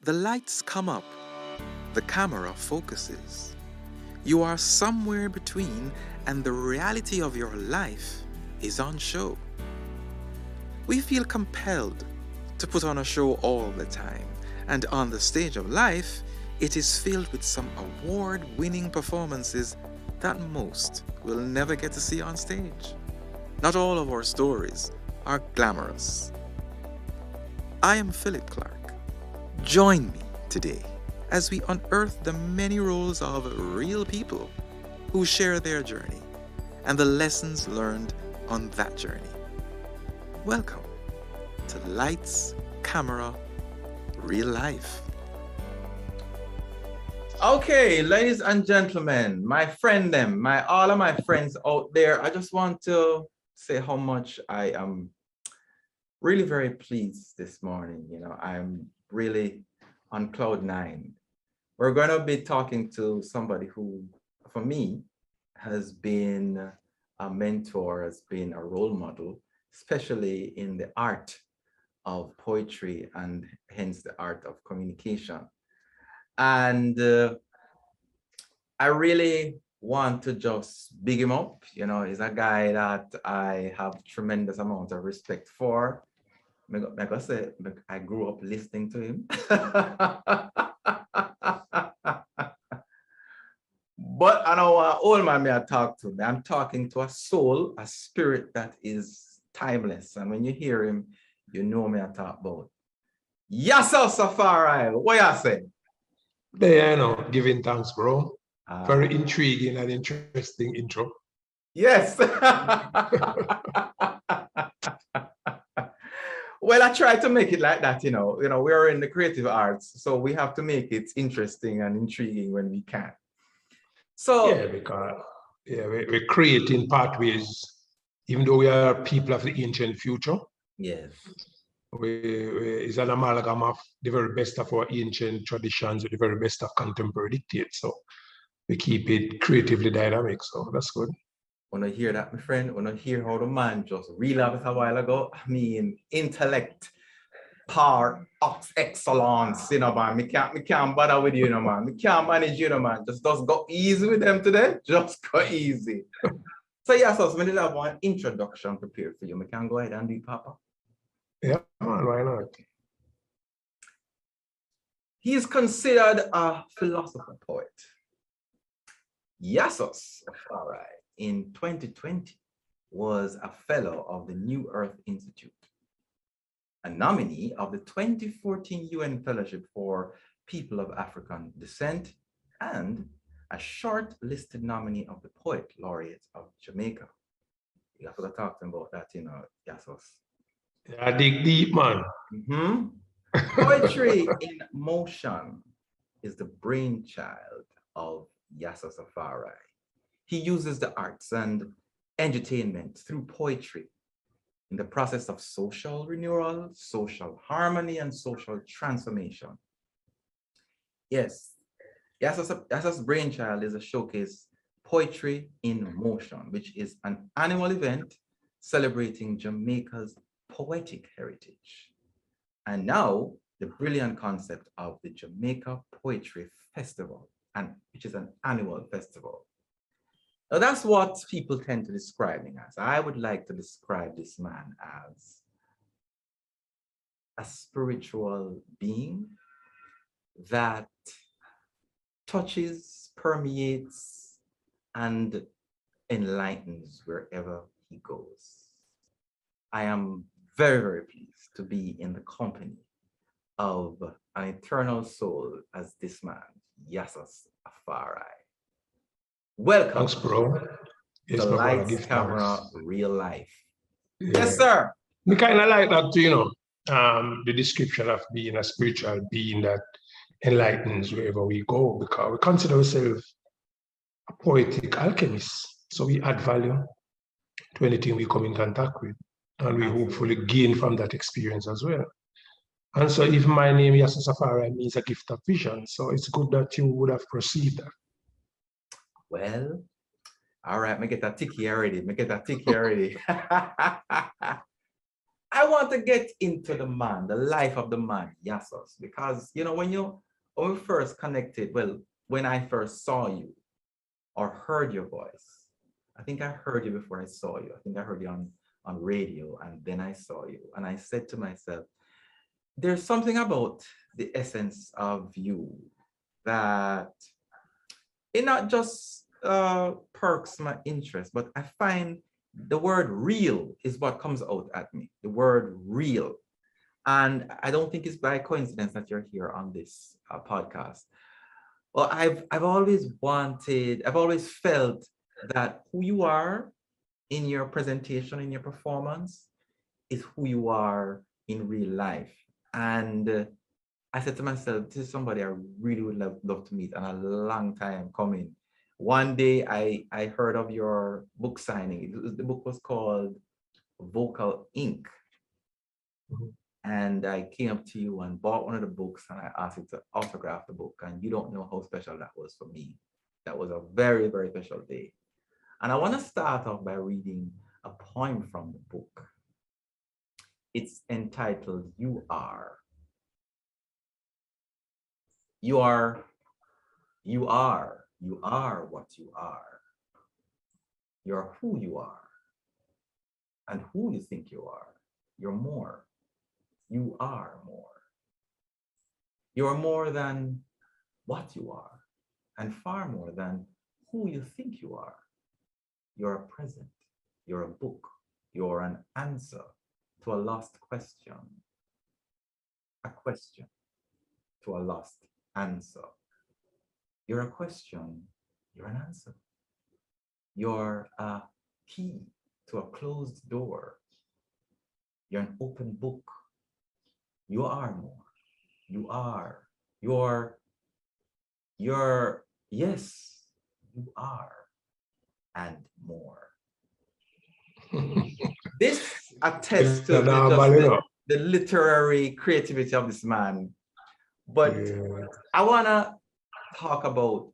The lights come up, the camera focuses. You are somewhere between, and the reality of your life is on show. We feel compelled to put on a show all the time, and on the stage of life, it is filled with some award winning performances that most will never get to see on stage. Not all of our stories are glamorous. I am Philip Clarke. Join me today as we unearth the many roles of real people who share their journey and the lessons learned on that journey. Welcome to Lights, Camera, Real Life. Okay, ladies and gentlemen, all of my friends out there, I just want to say how much I am really very pleased this morning. I'm really on cloud nine. We're going to be talking to somebody who, for me, has been a mentor, has been a role model, especially in the art of poetry and hence the art of communication. And I really want to just big him up. He's a guy that I have tremendous amount of respect for. Like I said, I grew up listening to him. But I know what old man I talk to. I'm talking to a soul, a spirit that is timeless. And when you hear him, you know me I talk about. Yasus Afari, what you say? There, giving thanks, bro. Very intriguing and interesting intro. Yes. Well, I try to make it like that, we are in the creative arts, so we have to make it interesting and intriguing when we can. So yeah, because we're creating pathways, even though we are people of the ancient future. Yes. It's an amalgam of the very best of our ancient traditions with the very best of contemporary dictates. So we keep it creatively dynamic. So that's good. When I hear that, my friend, when I hear how the man just relapsed a while ago, I mean, intellect, power, excellence, man. Me can't bother with you, man. Me can't manage you, man. Just go easy with them today. Just go easy. So yeah, so we have one introduction prepared for you. We can go ahead and do it, Papa. Yeah, man, why not? He is considered a philosopher poet. Yasus Afari in 2020 was a fellow of the New Earth Institute, a nominee of the 2014 UN Fellowship for People of African Descent, and a short-listed nominee of the Poet Laureate of Jamaica. You have to talk to him about that, Yasus. I dig deep, man. Poetry in Motion is the brainchild of Yasus Afari. He uses the arts and entertainment through poetry in the process of social renewal, social harmony, and social transformation. Yes, Yasus' brainchild is a showcase Poetry in Motion, which is an annual event celebrating Jamaica's poetic heritage. And now the brilliant concept of the Jamaica Poetry Festival, which is an annual festival. Now that's what people tend to describe him as. I would like to describe this man as a spiritual being that touches, permeates, and enlightens wherever he goes. I am very, very pleased to be in the company of an eternal soul as this man, Yasus Afari. Welcome. Thanks, bro. Yes, to Lights, Camera, Real Life. Yeah. Yes, sir. We kind of like that, the description of being a spiritual being that enlightens wherever we go, because we consider ourselves a poetic alchemist. So we add value to anything we come in contact with, and we hopefully gain from that experience as well. And so if my name, Yasus Afari, means a gift of vision, so it's good that you would have perceived that. Well, all right, make it a ticky already. I want to get into the man, the life of the man, Yasus, because when we first connected, well, when I first saw you or heard your voice, I think I heard you before I saw you. I think I heard you on radio, and then I saw you. And I said to myself, there's something about the essence of you that it not just perks my interest, but I find the word real is what comes out at me, the word real. And I don't think it's by coincidence that you're here on this podcast. Well, I've always felt that who you are in your presentation, in your performance, is who you are in real life. And I said to myself, this is somebody I really would love to meet, and a long time coming. One day I heard of your book signing. The book was called Vocal Ink. Mhm. And I came up to you and bought one of the books, and I asked you to autograph the book. And you don't know how special that was for me. That was a very, very special day. And I want to start off by reading a poem from the book. It's entitled, You Are. You are what you are. You're who you are. And who you think you are. You're more. You are more. You're more than what you are, and far more than who you think you are. You're a present. You're a book. You're an answer to a lost question. A question to a lost answer. You're a question. You're an answer. You're a key to a closed door. You're an open book. You are more. You are. Yes, you are, and more. This attests to the literary creativity of this man. But Yeah. I want to talk about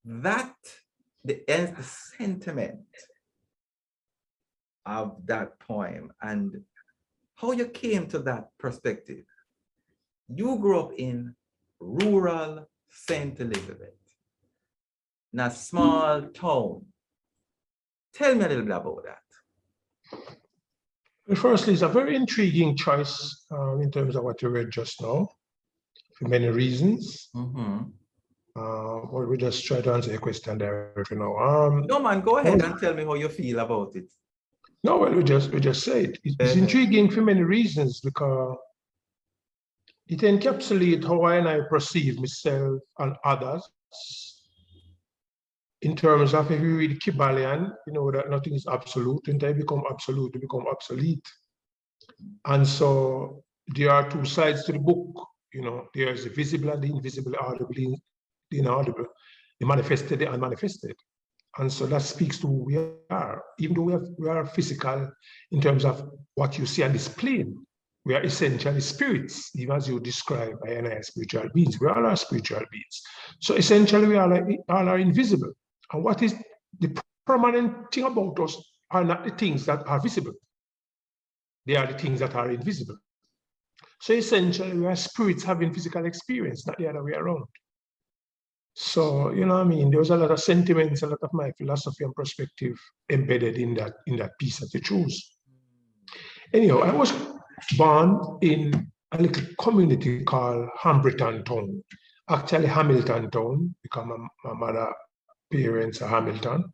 that, the sentiment of that poem and how you came to that perspective. You grew up in rural St. Elizabeth, in a small town. Tell me a little bit about that. Well, firstly, it's a very intriguing choice in terms of what you read just now, for many reasons. Well, we just try to answer your question directly now. No, man, go ahead and tell me how you feel about it. No, well, we just say it. It's intriguing for many reasons because it encapsulates how I perceive myself and others. In terms of if you read Kybalion, you know that nothing is absolute. Until you become absolute, you become obsolete. And so there are two sides to the book. You know, there's the visible and the invisible, audible, the inaudible, the manifested, the unmanifested. And so that speaks to who we are. Even though we are physical in terms of what you see on this plane, we are essentially spirits, even as you describe I and I as spiritual beings. We all are spiritual beings. So essentially, we all are invisible. And what is the permanent thing about us are not the things that are visible. They are the things that are invisible. So essentially, we are spirits having physical experience, not the other way around. So, you know what I mean? There was a lot of sentiments, a lot of my philosophy and perspective embedded in that piece that you chose. Anyhow, I was born in a little community called Hambleton Town. Actually, Hamilton Town, because my mother parents are Hamilton.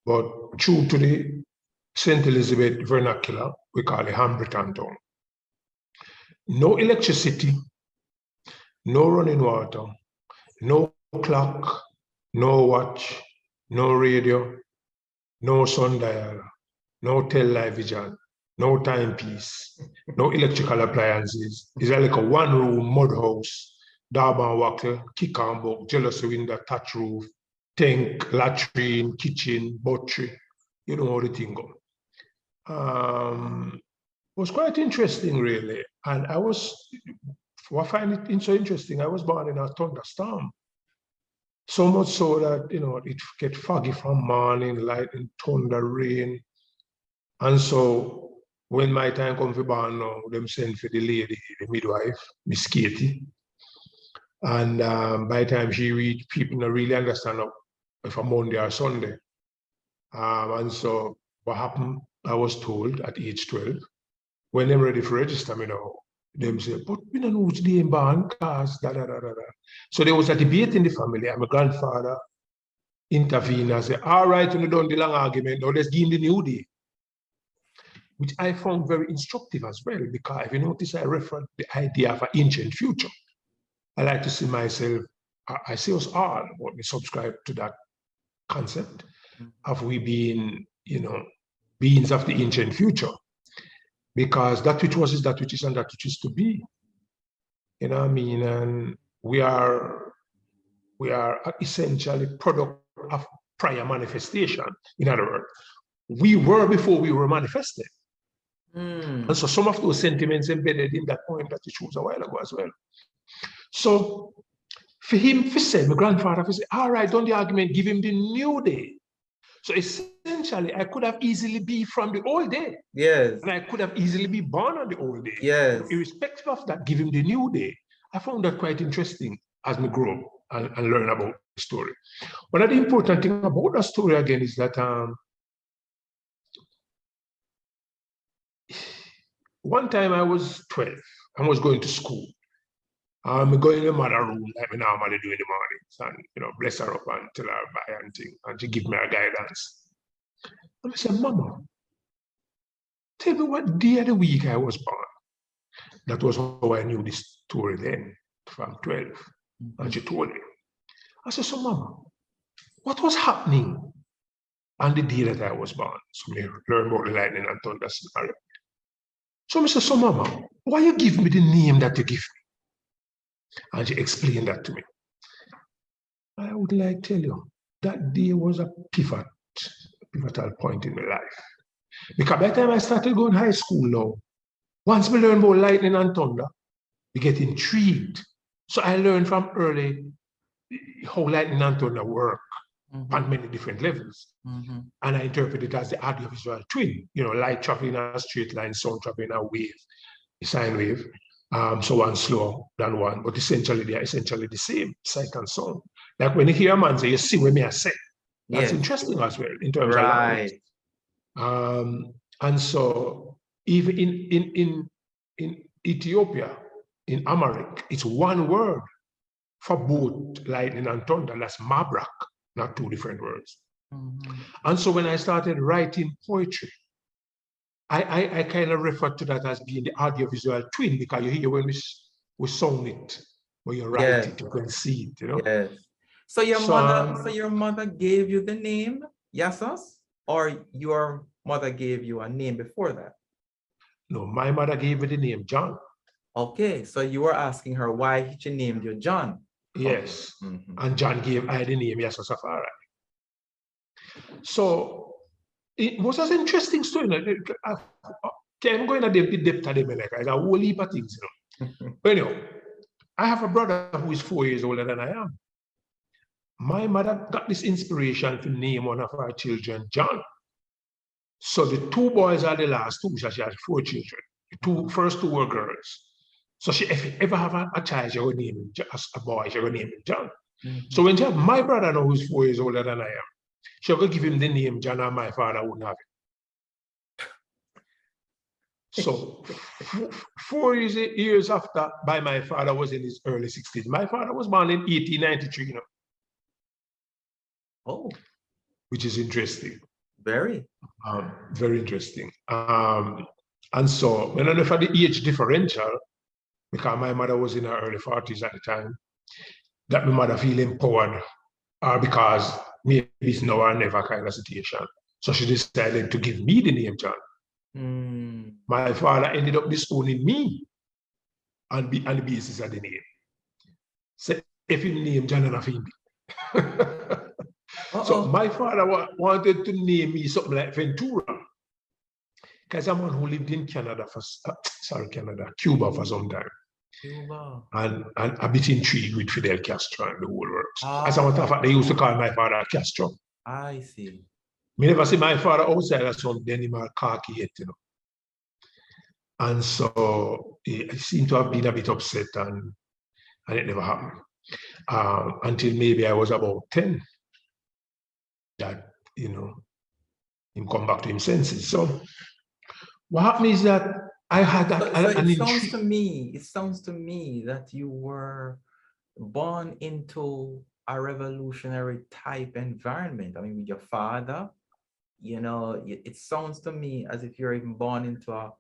But true to the St. Elizabeth vernacular, we call it Hambleton Town. No electricity, no running water, no clock, no watch, no radio, no sundial, no television, no timepiece, no electrical appliances. It's like a one-room mud house, Darban water, kick and book, jealousy window, thatch roof, tank, latrine, kitchen, buttery. You know how the thing go. It was quite interesting, really. And I find it so interesting, I was born in a thunderstorm. So much so that, you know, it get foggy from morning, lightning, thunder, rain. And so when my time come for born now, them send for the lady, the midwife, Miss Katie. And by the time she reached, people don't really understand if a Monday or Sunday. And so what happened, I was told at age 12, when they're ready for register, them say, but we don't know which day in born, cause da da da da da. So there was a debate in the family, and my grandfather intervened and said, all right, we don't do the long argument, now let's give him the new day. Which I found very instructive as well, because if you notice, I referred the idea of an ancient future. I like to see myself, I see us all, what we subscribe to that concept of we being, beings of the ancient future. Because that which was is that which is and that which is to be. You know what I mean? And we are essentially product of prior manifestation. In other words, we were before we were manifested. And so some of those sentiments embedded in that poem that you chose a while ago as well. So for him, for said, my grandfather said, all right, don't the argument, give him the new day. So essentially, I could have easily be from the old day. Yes. And I could have easily be born on the old day. Yes. But irrespective of that, give him the new day. I found that quite interesting as we grow up and learn about the story. One of the important thing about that story again is that one time I was 12, I was going to school. I'm going in the mother room like I normally do in the mornings and, bless her up and tell her bye and thing, and she give me a guidance. And I said, Mama, tell me what day of the week I was born. That was how I knew this story then, from 12. And she told me. I said, so Mama, what was happening on the day that I was born? So I learned about the lightning and thunder scenario. So I said, so Mama, why you give me the name that you give me? And she explained that to me. I would like to tell you, that day was a pivotal point in my life. Because by the time I started going to high school now, once we learn about lightning and thunder, we get intrigued. So I learned from early how lightning and thunder work on many different levels. And I interpret it as the audiovisual twin, light traveling in a straight line, sound traveling in a wave, a sine wave. So one slower than one, but essentially they are essentially the same, sight and sound. Like when you hear a man say, you see what me I say. That's interesting as well in terms of language. And so even in Ethiopia, in Amharic, it's one word for both lightning and thunder. That's mabrak, not two different words. And so when I started writing poetry, I kind of refer to that as being the audiovisual twin, because you hear when we song it, when you write it, you can see it, Yes. So your mother gave you the name Yasus, or your mother gave you a name before that? No, my mother gave me the name John. Okay, so you were asking her why she named you John. Yes, and John gave I the name Yasus Afari. So it was an interesting story. I'm going to the depth of them, like a whole heap of things, But anyway, I have a brother who is 4 years older than I am. My mother got this inspiration to name one of her children John. So the two boys are the last two, so she has 4 children. The first two were girls. So if you ever have a child, she will name him, a boy, she will name him John. So when she have my brother now, who's 4 years older than I am, she will give him the name John, and my father wouldn't have it. So 4 years after, by my father was in his early 60s. My father was born in 1893, Oh. Which is interesting. Very. Very interesting. And so when I know for the age differential, because my mother was in her early 40s at the time, that my mother feel empowered, because maybe it's now or never kind of situation. So she decided to give me the name John. My father ended up disowning me on the basis of the name. So if he named John and Afindi. So my father wanted to name me something like Ventura, because I'm one who lived in Cuba for some time. Cuba. And a bit intrigued with Fidel Castro and the whole works. As a matter of fact, they used to call my father Castro. I see. Me never see my father outside of some animal Clarke yet, And so he seemed to have been a bit upset, and it never happened. Until maybe I was about 10, that, him come back to him senses. So what happened is that I had that So an it sounds intrigue. to me that you were born into a revolutionary type environment. I mean, with your father, it sounds to me as if you're even born into a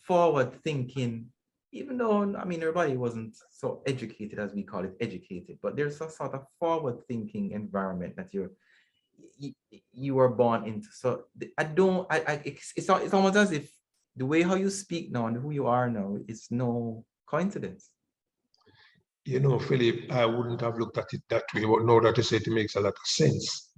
forward thinking, even though, I mean, everybody wasn't so educated as we call it educated, but there's a sort of forward thinking environment that you were born into. So I don't, it's almost as if the way how you speak now and who you are now is no coincidence. Philip, I wouldn't have looked at it that way, but now that you say it makes a lot of sense.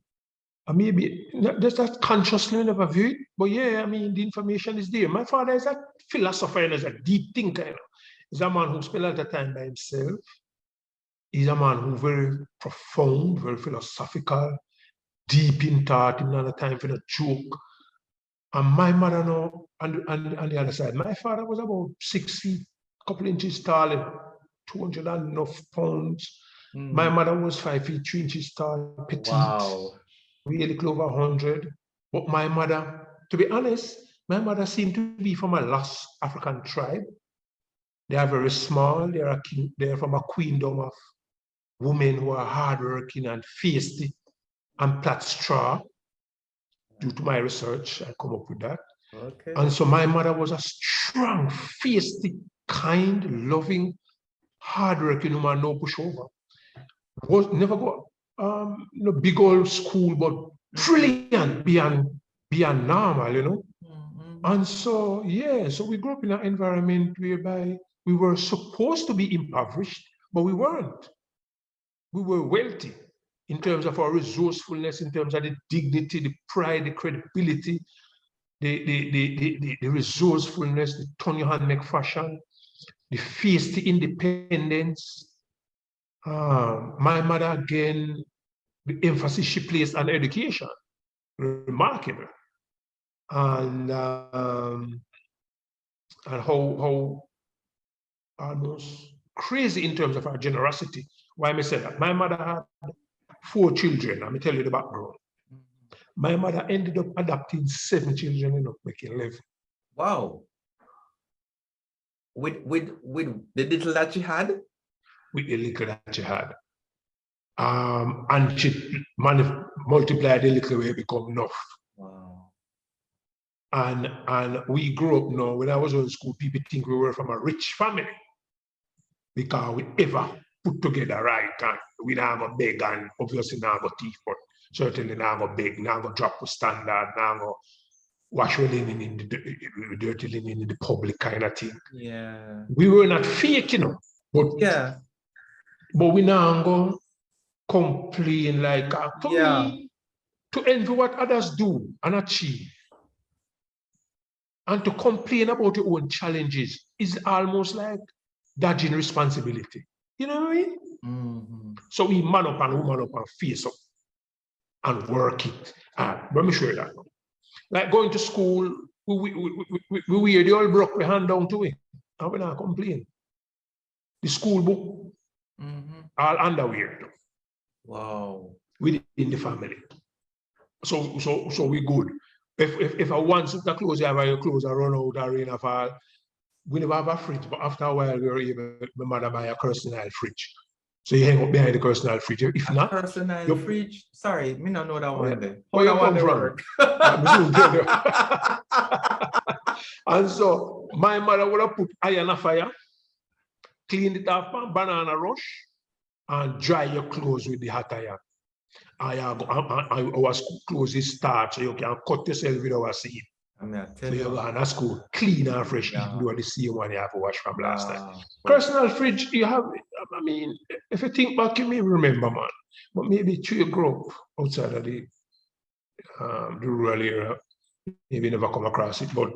And maybe there's that consciously never view it, but yeah, I mean, the information is there. My father is a philosopher and is a deep thinker. He's a man who spent a lot of time by himself. He's a man who very profound, very philosophical, deep in thought, in another time for the joke. And my mother now, on the other side, my father was about 6 feet, couple inches tall, and 200 and enough pounds. My mother was 5 feet 3 inches tall, petite. Wow. Really close over 100. But my mother, to be honest, my mother seemed to be from a lost African tribe. They are very small. They're from a queendom of women who are hardworking and feisty and plat straw. Due to my research, I come up with that. Okay. And so my mother was a strong, feisty, kind, loving, hardworking woman, no pushover. Was never got no big old school, but brilliant beyond normal. And so, yeah, so we grew up in an environment whereby we were supposed to be impoverished, but we weren't. We were wealthy in terms of our resourcefulness, in terms of the dignity, the pride, the credibility, the resourcefulness, the turn your hand make fashion, the feisty independence. My mother, again, the emphasis she placed on education, remarkable. And how almost crazy in terms of her generosity. Why I say that? My mother had 4 children. Let me tell you the background. My mother ended up adopting 7 children, making 11. Wow. With the little that she had? With the little that she had. And she multiplied the little way, become enough. Wow. And we grew up now, when I was in school, people think we were from a rich family because we ever put together right, and we now go beg, and obviously now go thief, but certainly now go beg, now go drop the standard, now go wash your linen in the dirty linen in the public kind of thing. Yeah. We were not fake, but yeah. But we now go complain like to me, to envy what others do and achieve, and to complain about your own challenges is almost like dodging responsibility. You know what I mean? Mm-hmm. So we man up and woman up and face up and work it. Let me show you that. Like going to school, we wear the old broke we hand down to it, and we not complain. The school book, all underwear. Wow. Within the family. So we good. If I want to clothes, you have your clothes and run out or rain or fall, we never have a fridge, but after a while we were able, my mother buy a personal fridge. So you hang up behind the personal fridge. If not, personal fridge. Sorry, me not know that one day. How you come from? And so my mother would have put iron a fire, clean it off, banana rush, and dry your clothes with the hot iron. Our school clothes is starch, so you can cut yourself with our seed. So you go to school clean and fresh, even though the same one you have to wash from last time. Personal fridge, you have, I mean, if you think back, you may remember, man. But maybe to you grow up outside of the rural area, maybe never come across it. But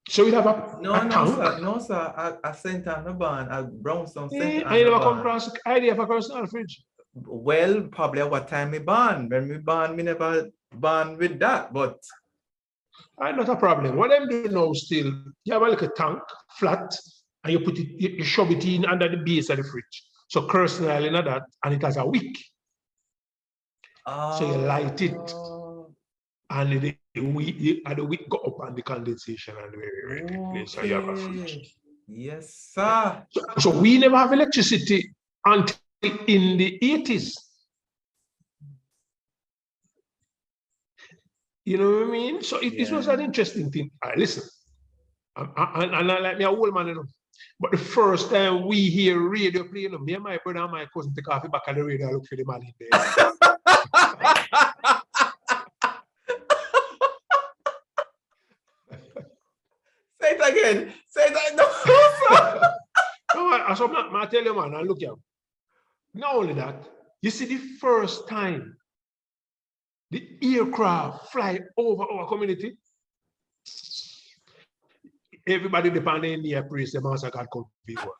so we have a tank. No, sir. I sent on the band, a brownstone center. I never come across the idea of a personal fridge. Well, probably at what time we born. When we born, we never born with that, but Not a problem. What I'm doing now still, you have like a tank, flat, and you put it, you shove it in under the base of the fridge. So personally, in that, and it has a wick. So you light it, and the wick go up and the condensation and very so you have a fridge. Yes, sir. So we never have electricity until in the 80s. You know what I mean? So it was an interesting thing. Listen, and I like me a old man, you know. But the first time we hear radio play, you know, me and my brother and my cousin take off the back of the radio and look for the man in there. Say it again. Say it again. No, so I tell you, man, and look here. Not only that, you see the first time the aircraft fly over our community, everybody depending on the air praise the master God come people.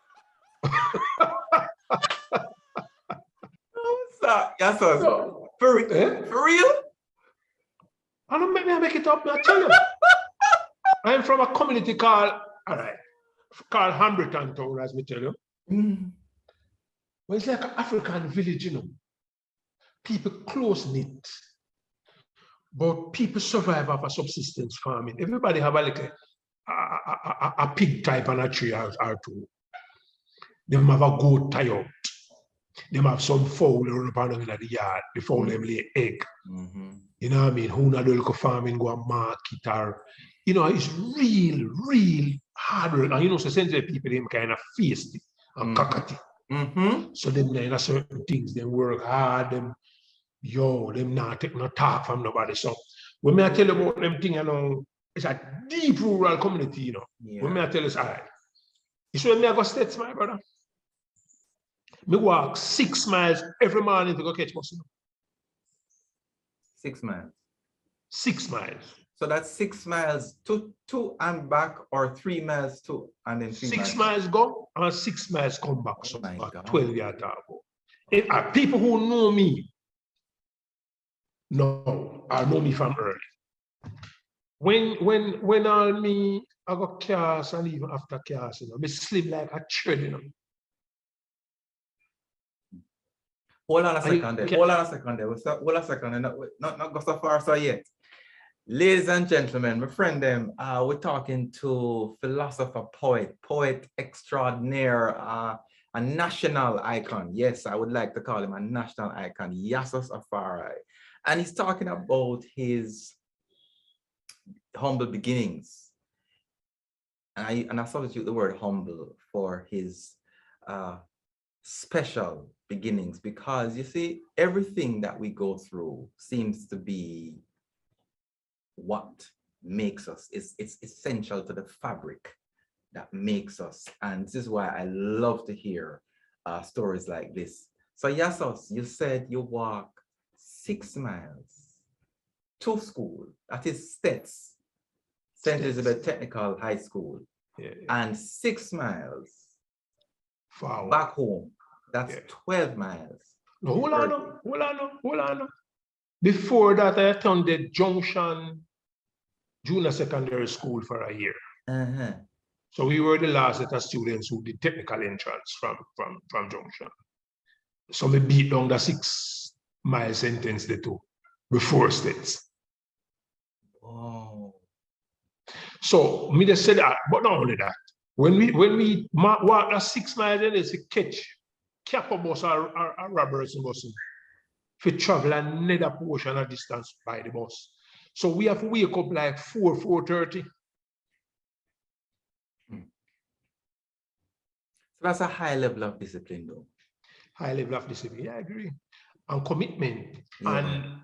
Yes, sir. So, For real? I don't make it up, I tell you. I'm from a community called Hambleton Town, as me tell you. Well, it's like an African village, you know. People close-knit, but people survive off of subsistence farming. Everybody have a pig type and a tree or two. They have a goat tie out. They have some fowl around in the yard. The fowl them lay egg. You know what I mean? Who not do local farming, go and market or, you know, it's real hard work. And you know, so essentially people them kind of feisty and cockatty. So them in a certain things, they work hard, them not take no talk from nobody. So when I tell you about them thing, you know, it's a deep rural community, you know. When I tell you, all right. It's when I go states, my brother. Me walk 6 miles every morning to go catch bus. 6 miles. 6 miles. So that's 6 miles to and back, or 3 miles to and then 3 miles. 6 miles go and 6 miles come back. So about 12 years ago. People who know me know me from early. When all me I got cars and even after cars, you know, me sleep like a child, you know. Hold on a second there. Hold on a second there. Not go so far so yet. Ladies and gentlemen, my friend them, we're talking to philosopher, poet extraordinaire, a national icon. Yes, I would like to call him a national icon, Yasus Afari. And he's talking about his humble beginnings. And I substitute the word humble for his special beginnings, because you see, everything that we go through seems to be what makes us. It's essential to the fabric that makes us. And this is why I love to hear stories like this. So Yasus, you said you walk 6 miles to school. That is Stets, St. Elizabeth Technical High School. And 6 miles back home. That's 12 miles. No, hold on. Before that, I attended Junction Junior Secondary School for a year. So we were the last set of students who did technical entrance from Junction. So we beat down the 6 mile sentence the two before States. Oh. So me just said that, but not only that. When we walk the 6 miles, then it's a catch cap bus or Robertson bus for travel another portion of distance by the bus. So we have to wake up like 4:30. So that's a high level of discipline, though. High level of discipline, yeah, I agree. And commitment. And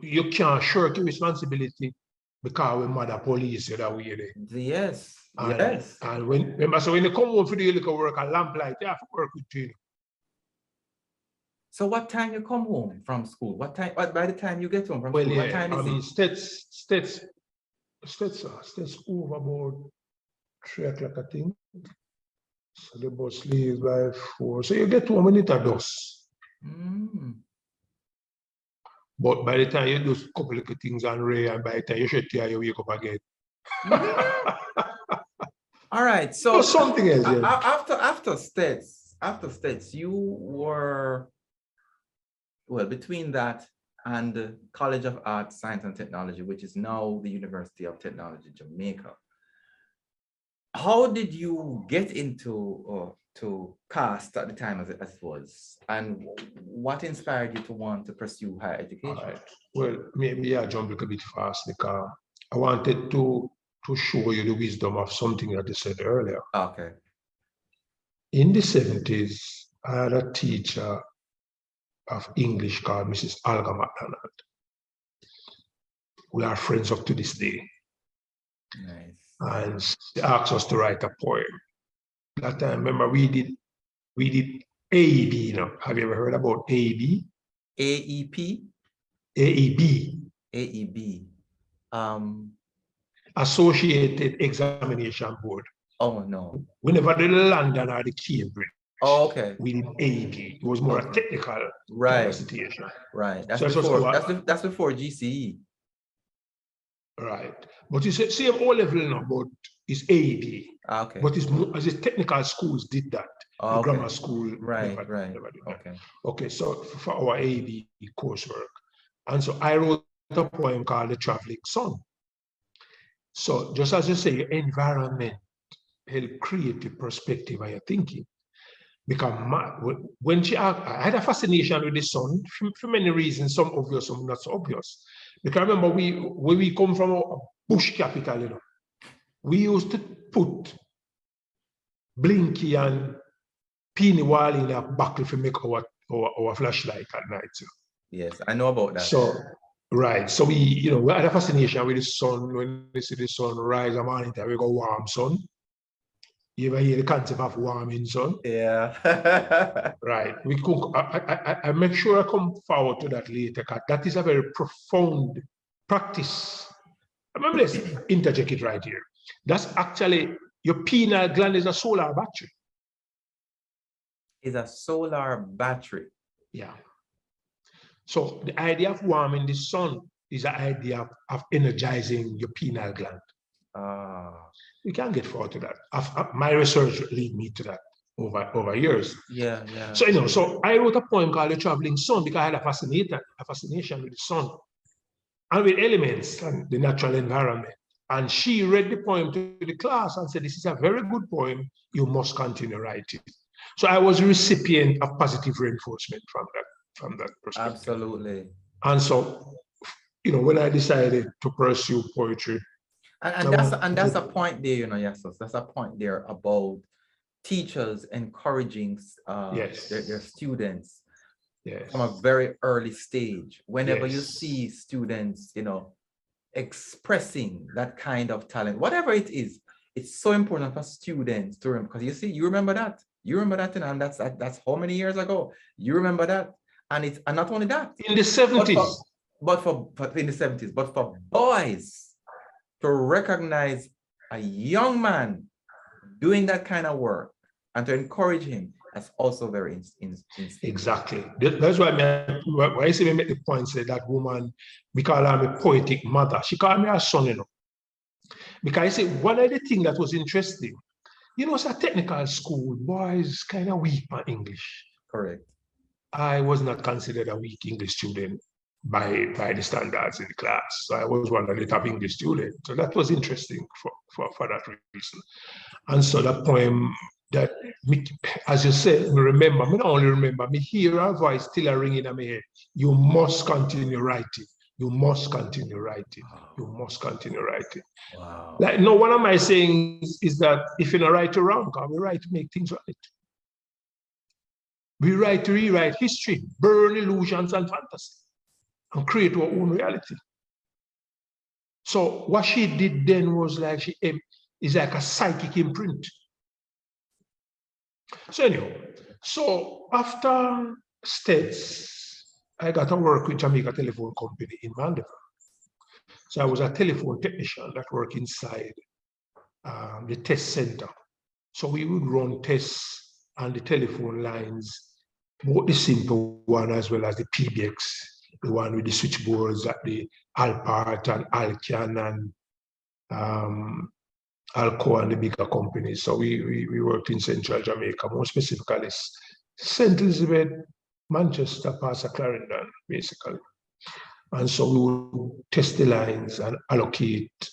you can't shirk your responsibility because we mother police you that way there. Yes. And when you come home for the little work at lamplight, you have to work with you. So what time you come home from school? What time? By the time you get home from school, what time is it? States over about 3 o'clock, I think. So the bus leaves by 4. So you get home when it's at dusk. But by the time you do a couple of things on Ray, and by the time you should tell you wake up again. All right. So something else, yeah. after States, you were between that and the College of Arts, Science and Technology, which is now the University of Technology, Jamaica. How did you get into to cast at the time as it was, and what inspired you to want to pursue higher education? Right. Well, maybe I jump a little bit fast because I wanted to show you the wisdom of something that you said earlier. Okay. In the 70s, I had a teacher of English called Mrs. Alga McDonald. We are friends up to this day. Nice. And she asked us to write a poem. That time, remember, we did AEB, you know. Have you ever heard about AEB? AEP? AEB. AEB. Associated Examination Board. Oh, no. We never did London or the Cambridge. Oh, okay. We did AEB. It was more a technical kind of situation. Right. That's before GCE. Right. But you see, same O-level now, but it's AEB. Okay. But it's more, as the technical schools did that. The grammar school. Right. Never did that. Okay. Okay, so for our AEB coursework. And so I wrote a poem called The Traveling Sun. So just as you say, your environment help create the perspective of your thinking. Because when I had a fascination with the sun for many reasons, some obvious, some not so obvious. Because I remember when we come from a bush capital, you know, we used to put blinky and penny wall in a buckle to make our flashlight at night. So. Yes, I know about that. So, right. So we had a fascination with the sun. When we see the sun rise, a morning time, we go warm sun. You ever hear the concept of warming sun? Yeah. Right. We cook. I make sure I come forward to that later, because that is a very profound practice. Remember, let's interject it right here. That's actually, your pineal gland is a solar battery. It's a solar battery. Yeah. So the idea of warming the sun is an idea of energizing your pineal gland. We can get forward to that. My research lead me to that over years. Yeah. So so I wrote a poem called The Traveling Sun because I had a fascination with the sun and with elements and the natural environment. And she read the poem to the class and said, "This is a very good poem. You must continue writing." So I was a recipient of positive reinforcement from that perspective. Absolutely. And so, when I decided to pursue poetry. And that's a point there, Yasus. That's a point there about teachers encouraging their students from a very early stage. Whenever you see students, expressing that kind of talent, whatever it is, it's so important for students to remember, because you remember that, and that's how many years ago? You remember that, and not only that in the 70s, but for in the 70s, but for boys to recognize a young man doing that kind of work and to encourage him, that's also very exactly. That's why I say we make the point, say that woman, we call her a poetic mother. She called me her son, Because I say one of the things that was interesting, it's a technical school, boys kind of weak on English. Correct. I was not considered a weak English student by the standards in the class. So I was one of the top English students. So that was interesting for that reason. And so that poem that, as you said, me not only remember, me hear her voice still ringing in my head. You must continue writing. You must continue writing. You must continue writing. Wow. Like, one of my sayings is that if you're not right or wrong, we write to make things right. We write to rewrite history, burn illusions and fantasy, and create our own reality. So what she did then was like, is like a psychic imprint. So anyhow, after States, I got to work with Jamaica Telephone Company in Mandeville. So I was a telephone technician that worked inside the test center. So we would run tests on the telephone lines, both the simple one as well as the PBX the one with the switchboards at the Alpart and Alcan and Alco and the bigger companies. So we worked in central Jamaica, more specifically St. Elizabeth, Manchester, past Clarendon, basically. And so we would test the lines and allocate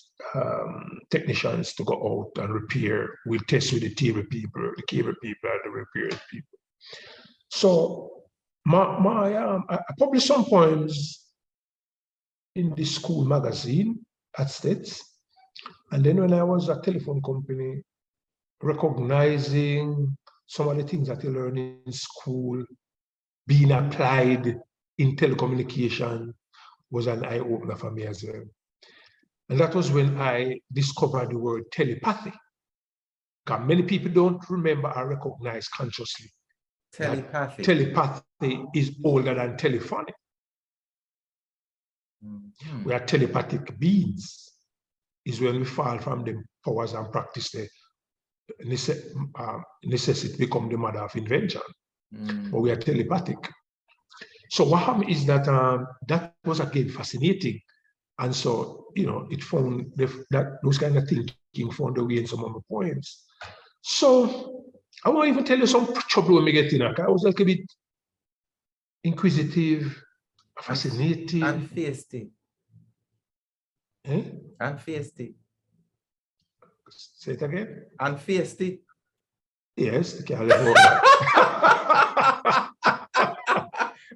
technicians to go out and repair. We'll test with the cable people and the repair people. So I published some poems in the school magazine at States. And then when I was at telephone company, recognizing some of the things that you learn in school being applied in telecommunication was an eye-opener for me as well. And that was when I discovered the word telepathy. Because many people don't remember or recognize consciously Telepathy. Telepathy is older than telephonic. Mm-hmm. We are telepathic beings. Is when we fall from the powers and practice the necessity become the mother of invention. But we are telepathic. So what happened is that that was again fascinating. And so, it found that those kind of thinking found a way in some of my poems. So I won't even tell you some trouble when we get in. I was like a bit inquisitive, fascinating. And feisty. Eh? And feisty. Say it again. And feisty. Yes, I can't let go.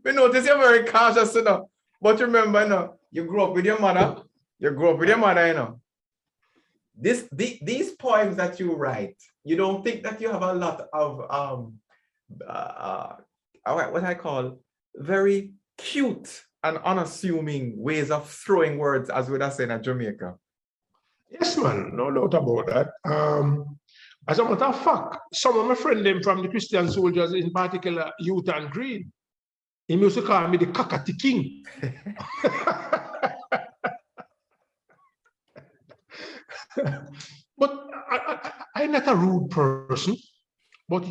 We notice you're very cautious, But remember, you grew up with your mother. These poems that you write, you don't think that you have a lot of what I call very cute and unassuming ways of throwing words, as we'd say in Jamaica. Yes, man, no doubt about that. As a matter of fact, some of my friends them from the Christian soldiers, in particular Youth and Green, he used to call me the Kakati King. But I'm not a rude person. But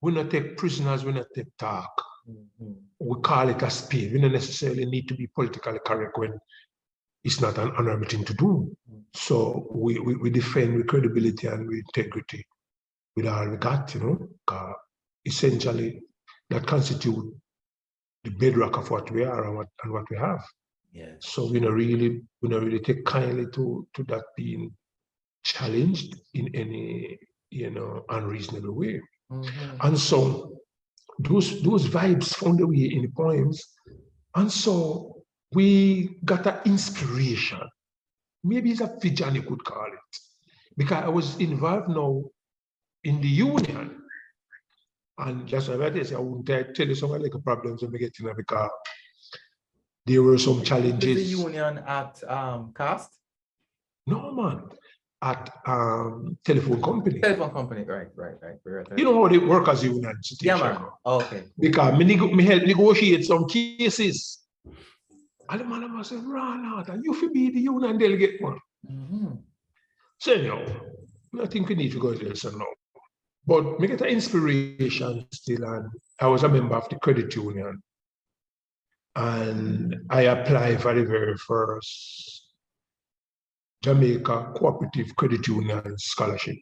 we not take prisoners, we not take talk. Mm-hmm. We call it a spade. We don't necessarily need to be politically correct when it's not an honorable thing to do. So we defend with credibility and with integrity with all we got, essentially that constitute the bedrock of what we are and what we have. Yes. So we don't really take kindly to that being challenged in any unreasonable way. Mm-hmm. And so those vibes found their way in the poems. And so we got an inspiration. Maybe it's a vision you could call it. Because I was involved now in the union. And that's why I say I wouldn't tell you some of the problems we get in because there were some challenges. Is the union at Cast? No, man. At telephone company. Telephone company, right. You know how they work as unions. Yeah, man. Oh, okay. Because me help negotiate some cases. And the man said, run out, and you should be the union delegate, man. Mm-hmm. So, I think we need to go there, so now. But me get an inspiration still, and I was a member of the credit union. And I applied for the very first Jamaica Cooperative Credit Union Scholarship.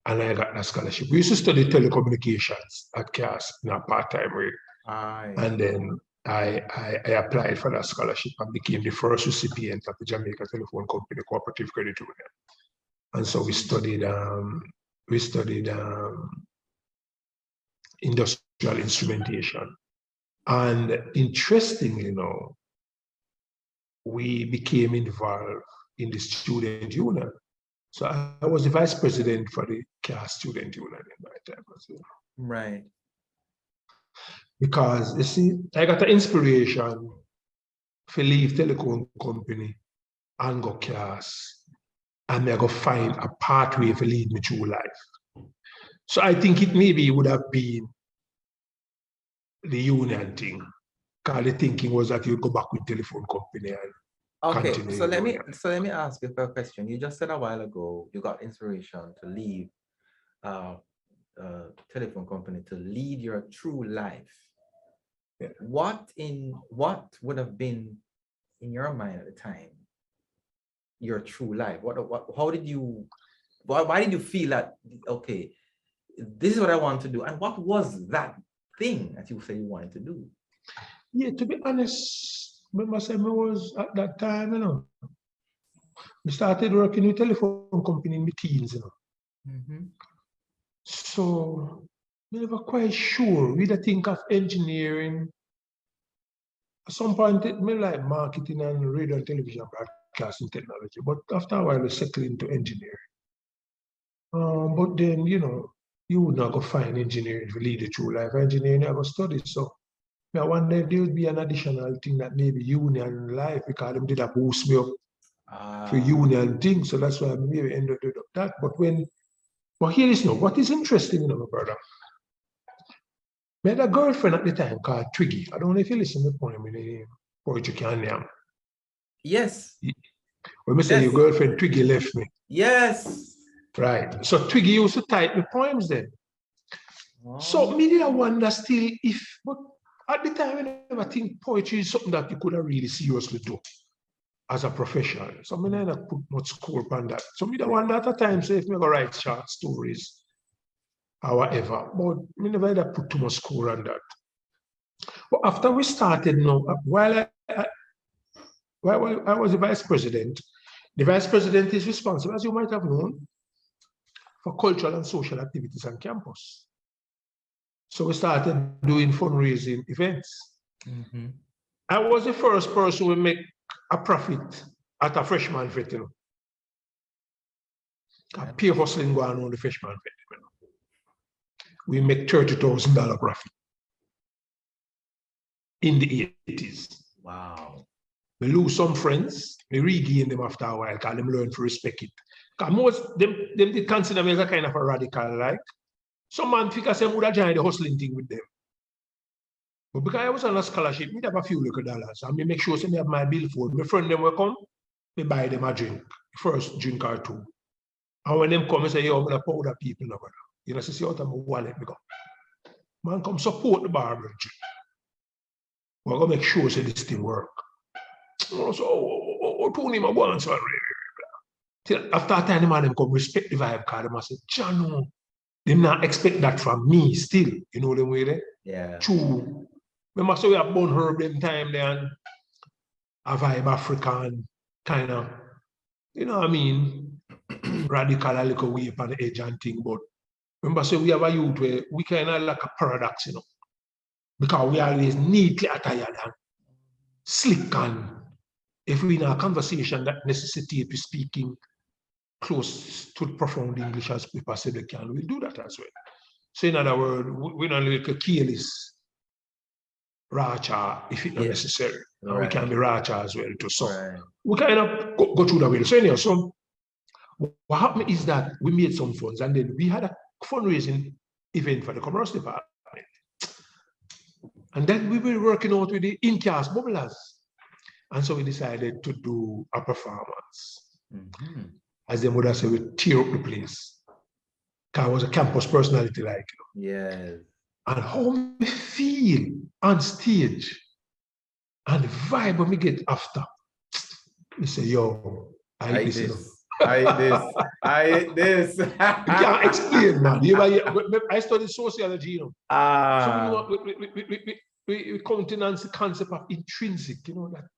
And I got that scholarship. We used to study telecommunications at CAS in a part-time way. And then I applied for that scholarship and became the first recipient of the Jamaica Telephone Company Cooperative Credit Union. And so we studied industrial instrumentation. And interestingly, we became involved in the student union. So I was the vice president for the CAS student union in my time as well. Right. Because you see, I got the inspiration to leave telecom company and go CAS, and I go find a pathway to lead me through life. So I think it maybe would have been the union thing. Because the thinking was that you go back with telephone company and okay. So let me ask you a question. You just said a while ago you got inspiration to leave telephone company to lead your true life. What would have been in your mind at the time your true life? How did you, why did you feel that, okay, this is what I want to do? And what was that thing that you say you wanted to do? Yeah, to be honest, I must say I was at that time, I started working with telephone company in my teens, So we never quite sure. We think of engineering. At some point, it may like marketing and radio and television broadcasting technology, but after a while, we settle into engineering. But then, you would not go find engineering to lead a true life. Engineering, I go study. So I wonder if there would be an additional thing that maybe union life, because them did a boost me up for union thing. So that's why I maybe ended up that. But here is what is interesting, my brother. I had a girlfriend at the time called Twiggy. I don't know if you listen to the poem in the Poetry Can. Yes. When I say your girlfriend Twiggy left me. Yes. Right. So Twiggy used to type the poems then. So maybe I wonder still but at the time I never think poetry is something that you could have really seriously do as a profession. So I never put much score on that. So I wonder at the time, say if I go write short stories or whatever, but I never put too much score on that. But after we started while I was the vice president is responsible, as you might have known, for cultural and social activities on campus. So we started doing fundraising events. I was the first person who make a profit at a freshman fete. A peer hustling going on the freshman fete. We make $30,000 profit in the 80s. Wow. We lose some friends, we regain them after a while, because them learn to respect it. Because most them did consider me as a kind of a radical, like. Some man figure say would have joined the hustling thing with them. But because I was on a scholarship, I have a few little dollars. And I make sure I have my billfold. My friend them will come, I buy them a drink. First drink or two. And when them come, I say, yo, I'm going to powder people now, brother. You know, see out of my wallet. Man, come support the barber. We're going to make sure say this thing work. So, Tony, my go on, so after a time, the man them come respect the vibe, because they must say, John, they not expect that from me still. You know them way there? Yeah. True. Remember, so we have Bun Herb them time there and a vibe African kind of, you know what I mean, radical a little way upon the edge and thing. But remember, so we have a youth where we kind of like a paradox, because we always neatly attired and slick, and if we in a conversation that necessitates speaking close to profound English as we possibly can, we'll do that as well. So in other words, we're not like a careless racha if it's not necessary. And we can be racha as well too. So we kind of go through that way. So anyhow, so what happened is that we made some funds, and then we had a fundraising event for the commerce department. And then we were working out with the in-class bubblers. And so we decided to do a performance. As the mother said, we tear up the place. Because I was a campus personality, like, Yes. And how we feel on stage and the vibe when we get after. We say, yo, I hate this. I hate this. You can't explain, man. I studied sociology, So we countenance the concept of intrinsic, that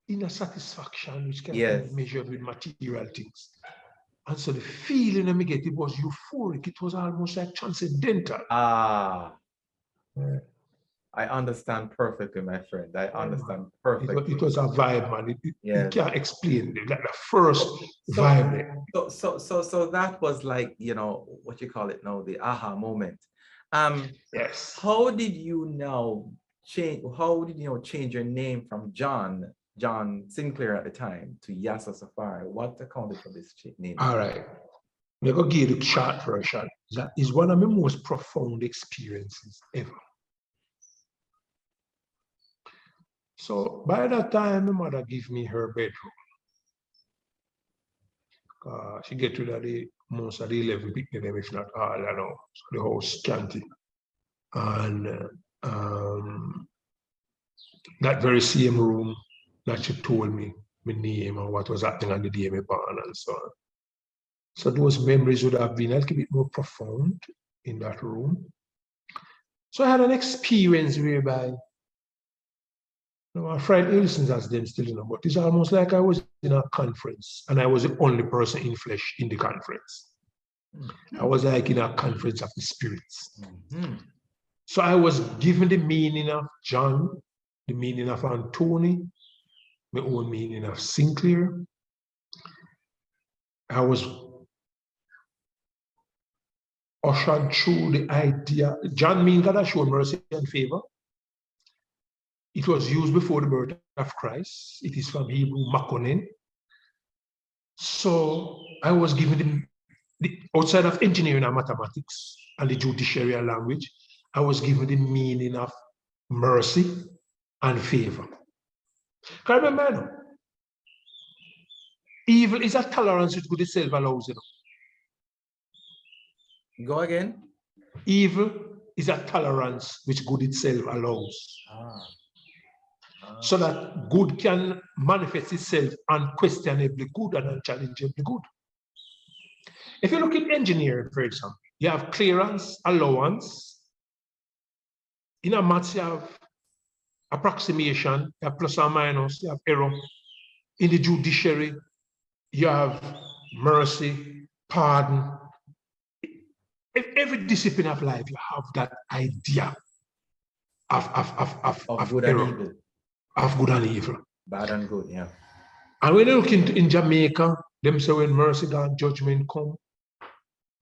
inner satisfaction, which can be measured with material things. And so the feeling that we get, it was euphoric. It was almost like transcendental. I understand perfectly, my friend. I understand perfectly. It was a vibe, man. You can't explain it. Like the first vibe. So that was like, what you call it now, the aha moment. Yes. How did you now change? How did you change your name from John Sinclair at the time to Yasus Afari? What accounted for this name? All right. I'm going to give you the short version. That is one of my most profound experiences ever. So by that time, my mother gave me her bedroom. She get rid of most of the 11 picnic them, if not all, So the house scanty. And that very same room that she told me my name and what was happening on the day me born and so on. So those memories would have been a little bit more profound in that room. So I had an experience whereby, my friend listens as them still, but it's almost like I was in a conference and I was the only person in flesh in the conference. I was like in a conference of the spirits. So I was given the meaning of John, the meaning of Anthony, my own meaning of Sinclair. I was ushered through the idea. John means God has shown mercy and favor. It was used before the birth of Christ. It is from Hebrew makonen. So I was given the outside of engineering and mathematics and the judiciary and language, I was given the meaning of mercy and favor. Can you remember? Evil is a tolerance which good itself allows. Go again. Evil is a tolerance which good itself allows. So that good can manifest itself unquestionably good and unchallengeably good. If you look at engineering, for example, you have clearance, allowance. In a maths, you have approximation, you have plus or minus, you have error. In the judiciary, you have mercy, pardon. In every discipline of life, you have that idea of good error, and evil. of good and evil. Bad and good, yeah. And when you look in Jamaica, them say when mercy and judgment come,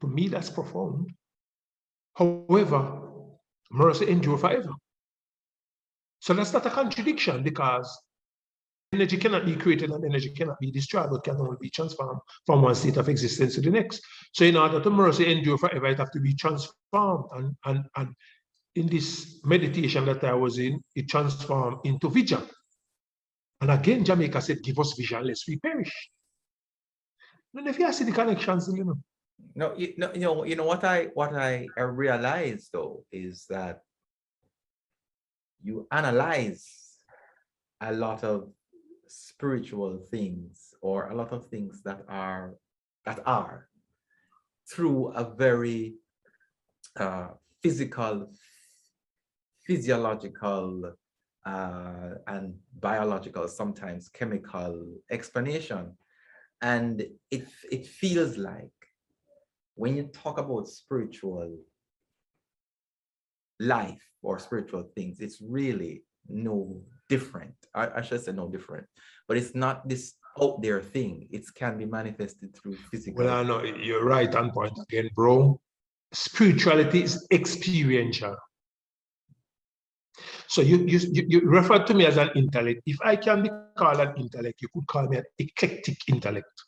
to me that's profound. However, mercy endure forever. So that's not a contradiction, because energy cannot be created and energy cannot be destroyed, but can only be transformed from one state of existence to the next. So in order to mercy endure forever, it have to be transformed. And in this meditation that I was in, it transformed into vision. And again, Jamaica said, give us vision lest we perish. And if you see the connections, No, you know what I realized though is that you analyze a lot of spiritual things or a lot of things that are through a very physiological and biological, sometimes chemical explanation. And it feels like when you talk about spiritual life or spiritual things, it's really no different. I should say no different, but it's not this out there thing. It can be manifested through physical. Well, I know you're right on point again, bro. Spirituality is experiential. So you refer to me as an intellect. If I can be called an intellect, you could call me an eclectic intellect.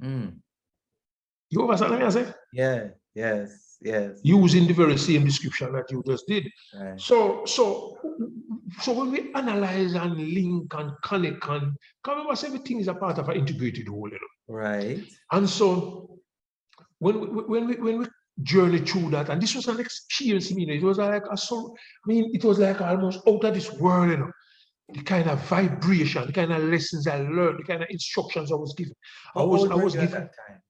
You understand what I say? Yeah, yes. Using the very same description that you just did. Right. So when we analyze and link and connect and remember, everything is a part of an integrated whole, Right. And so when we journey through that, and this was an experience, it was like it was like almost out of this world, the kind of vibration, the kind of lessons I learned, the kind of instructions I was given. I was given at that time.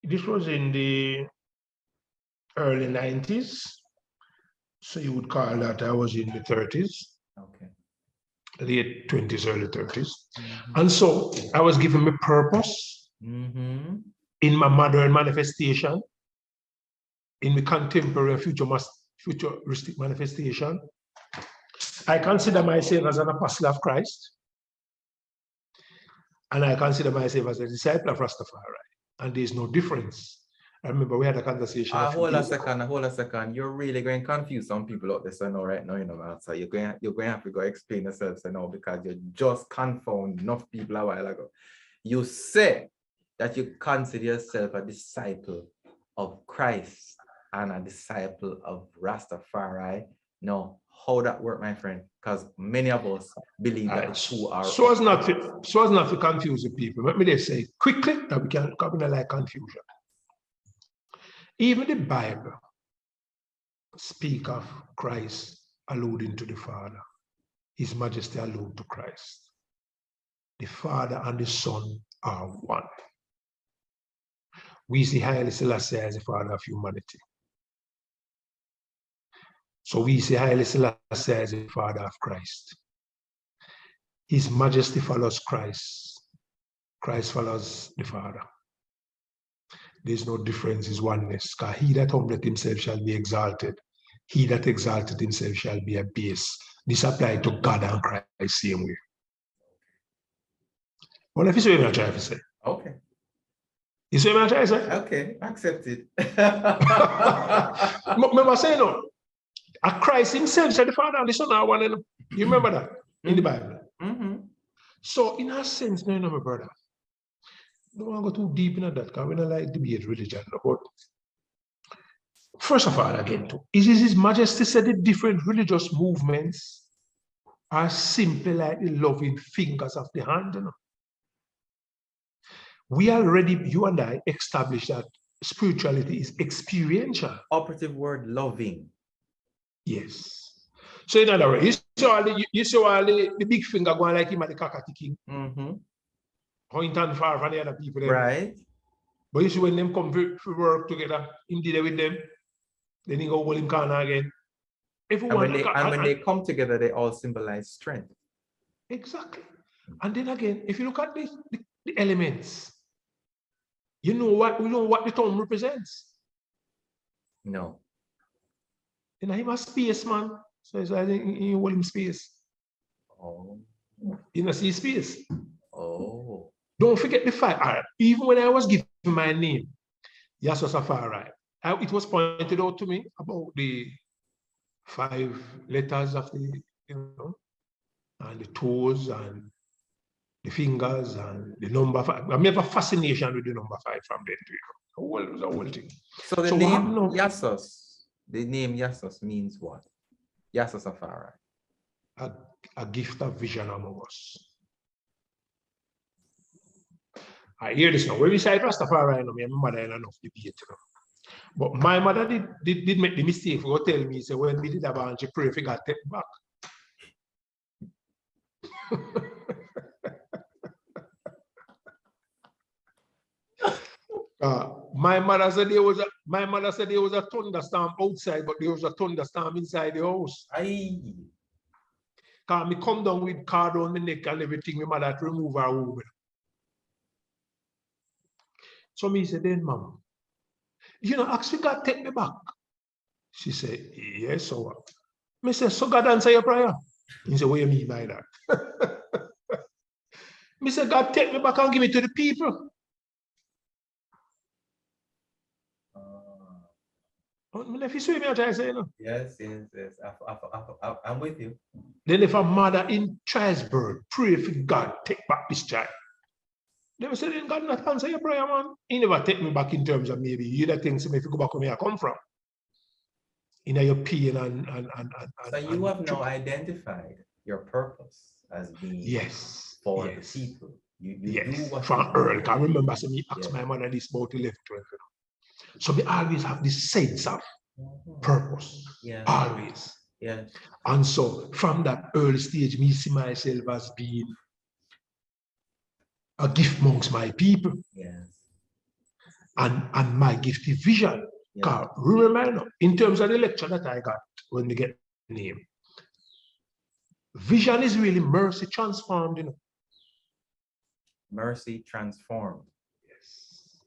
This was in the early 90s. So you would call that I was in the 30s. Okay. Late 20s, early 30s. And so I was given my purpose in my modern manifestation, in my contemporary futuristic manifestation. I consider myself as an apostle of Christ, and I consider myself as a disciple of Rastafari, and there's no difference. I remember we had a conversation. Hold a second. You're really going to confuse some people out there. So now, right now, so you're going to have to go explain yourself so now, because you just confound enough people a while ago. You say that you consider yourself a disciple of Christ and a disciple of Rastafari. No, how that work, my friend? Because many of us believe that the two are. So as not to confuse the people, let me just say quickly that we can come in like confusion. Even the Bible speak of Christ alluding to the Father. His Majesty alluding to Christ. The Father and the Son are one. We see Haile Selassie as the Father of humanity. So we see Haile Selassie as the Father of Christ. His Majesty follows Christ. Christ follows the Father. There's no difference, is oneness. Because he that humbleth himself shall be exalted. He that exalted himself shall be abased. This applies to God and Christ the same way. Well, if you see what I'm trying to say. Okay. You see what I'm trying to say? Okay, accepted. Remember saying no? Christ himself said the Father and the Son are one. You remember that in the Bible? Mm-hmm. So in a sense, no, my brother. Don't want to go too deep into that because we don't like debate religion. But first of all, again, too, is His Majesty said the different religious movements are simply like the loving fingers of the hand. You know? We already, you and I, established that spirituality is experiential. Operative word, loving. Yes. So in other words, you see all the big finger going like him at the Kakati King. Mm-hmm. How in turn far from the other people. Then. Right. But you see when them come to work together, him did it with them, then he go hold him corner again. Everyone, when they come together, they all symbolize strength. Exactly. And then again, if you look at the elements, you know what the term represents. No. You know, him a space man. So it's like you hold him space. Oh. You know, see space. Oh. Don't forget the fact, even when I was given my name, Yasus Afari, it was pointed out to me about the 5 letters of the, and the toes and the fingers and the number 5. I have a fascination with the number 5 from then to it. The whole thing. So the name Yasus, the name Yasus means what? Yasus Afari. A gift of vision among us. I hear this now. When we say Rastafari, my mother ain't enough debate. But my mother did make the mistake for tell me, say when we did a bunch of pray, God take back. My mother said there was a thunderstorm outside, but there was a thunderstorm inside the house. Aye. Cause me come down with card on my neck and everything, my mother to remove her robe. So me said, then mom, ask God take me back. She said, yes, so what? Me say, so God answer your prayer. He said, what do you mean by that? Me say, God take me back and give it to the people. If you see me, I try to say, Yes. I'm with you. Then if a mother in Strasbourg pray for God, take back this child. They will say, then God not answer your prayer, man. He never take me back in terms of maybe you that things if you go back where I come from. In your pain and so you have now identified your purpose as being for the people. You do what from early. I remember so me asked my mother this about 11, 12. So we always have this sense of purpose. Yeah. Always. Yeah. And so from that early stage, me see myself as being a gift amongst my people. Yes. And my gift is vision. Yeah. Remember, in terms of the lecture that I got when we get the name, vision is really mercy transformed, Mercy transformed. Yes.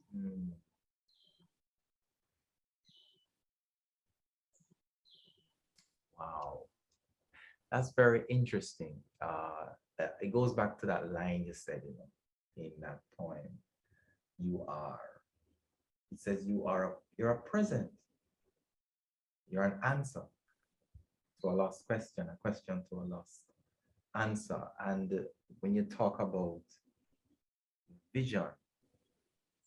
Wow. That's very interesting. It goes back to that line you said, in that poem. It says you're a present. You're an answer to a lost question, a question to a lost answer. And when you talk about vision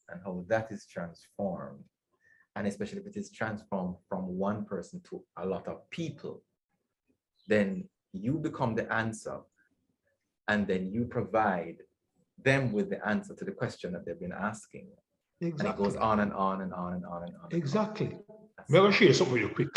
and how that is transformed, and especially if it is transformed from one person to a lot of people, then you become the answer, and then you provide them with the answer to the question that they've been asking. Exactly. And it goes on and on and on and on and on. Exactly. I'm going to share something with you quick.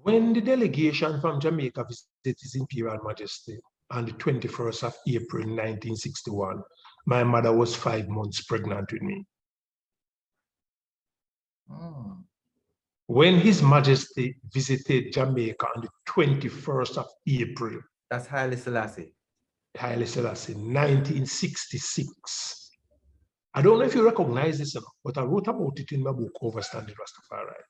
When the delegation from Jamaica visited His Imperial Majesty on the 21st of April 1961, my mother was 5 months pregnant with me. Oh. When His Majesty visited Jamaica on the 21st of April, That's Haile Selassie. Haile Selassie, 1966. I don't know if you recognize this, but I wrote about it in my book, Overstanding Rastafari.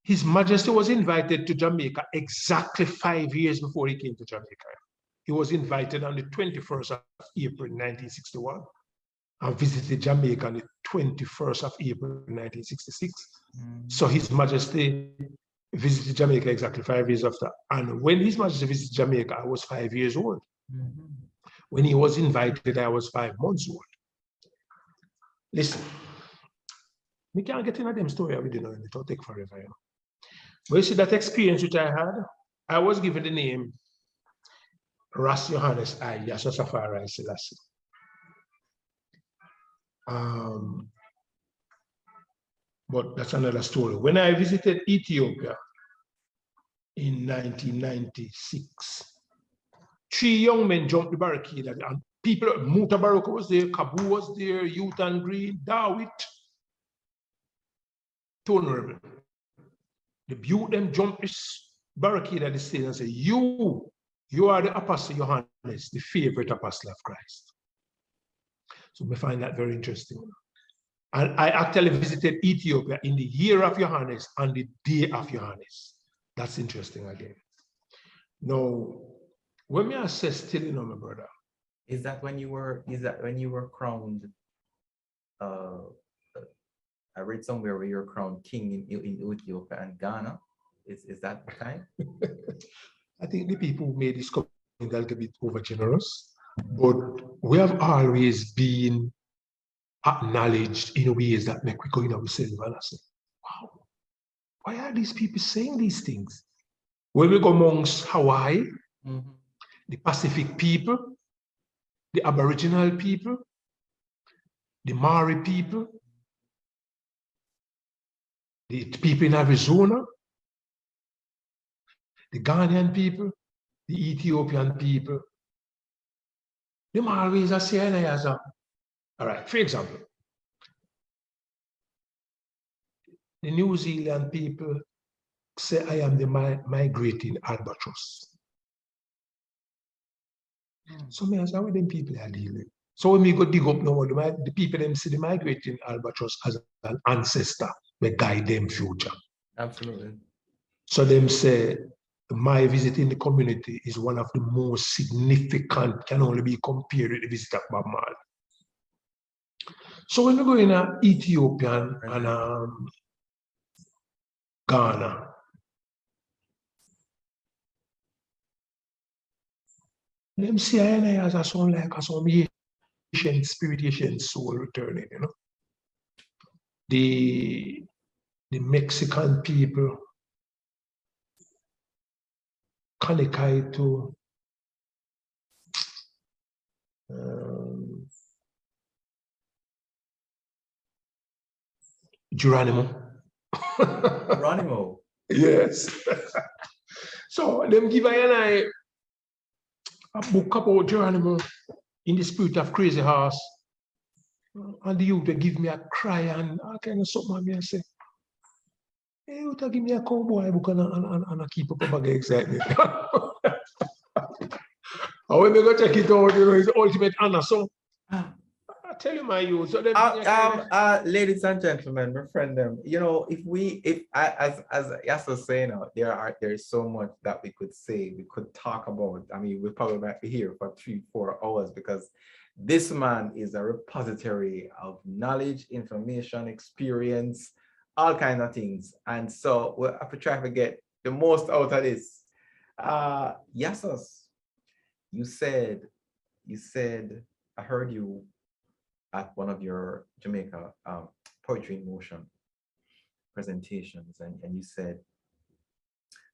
His Majesty was invited to Jamaica exactly 5 years before he came to Jamaica. He was invited on the 21st of April, 1961, and visited Jamaica on the 21st of April, 1966. So His Majesty visited Jamaica exactly 5 years after. And when His Majesty visited Jamaica, I was 5 years old. When he was invited, I was 5 months old. Listen, we can't get into them story we didn't know, it will take forever. You know? But you see that experience which I had, I was given the name Ras Johannes I Yasus Afari Selassie. But that's another story. When I visited Ethiopia in 1996, 3 young men jumped the barricade, and people, Muta Baraka was there, Kabu was there, Youth and Green, Dawit, Honorable. They built them, jumped this barricade at the stage and said, you are the Apostle Johannes, the favorite apostle of Christ. So we find that very interesting. And I actually visited Ethiopia in the year of Johannes and the day of Johannes. That's interesting again. Now, when me assess still, you know, my brother. Is that when you were crowned? I read somewhere where you're crowned king in Ethiopia and Ghana. Is that the time? I think the people who made this comment a little bit over generous, but we have always been acknowledged in ways that make we go in ourselves and I say, wow, why are these people saying these things? When we go amongst Hawaii, the Pacific people, the Aboriginal people, the Maori people, the people in Arizona, the Ghanaian people, the Ethiopian people, they always are saying as a, all right, for example, the New Zealand people say I am the migrating albatross. So me ask how them people are dealing. So when we go dig up now, the people them see the migrating albatross as an ancestor, we guide them future. Absolutely. So them say my visit in the community is one of the most significant, can only be compared with the visit of Bob Marley. So when we go in Ethiopian and Ghana, them see I as a son like a some Asian spirit, Asian soul returning, you know. The Mexican people, Kanekaito, Geronimo. Geronimo. Yes. So them give I a book about Geronimo in the spirit of Crazy Horse. And the youth they give me a cry and I kind of something me and say, hey, you give me a cowboy book and I keep up a bag of excitement. And when we go check it out, you know, it's the ultimate honor. So I tell you, my youth. So ladies and gentlemen, my friend them, you know, as Yas was saying, there's so much that we could say, we could talk about. I mean, we probably might be here for 3-4 hours because this man is a repository of knowledge, information, experience, all kinds of things. And so we'll have to try to get the most out of this. Yasus, you said, I heard you at one of your Jamaica Poetry in Motion presentations, and you said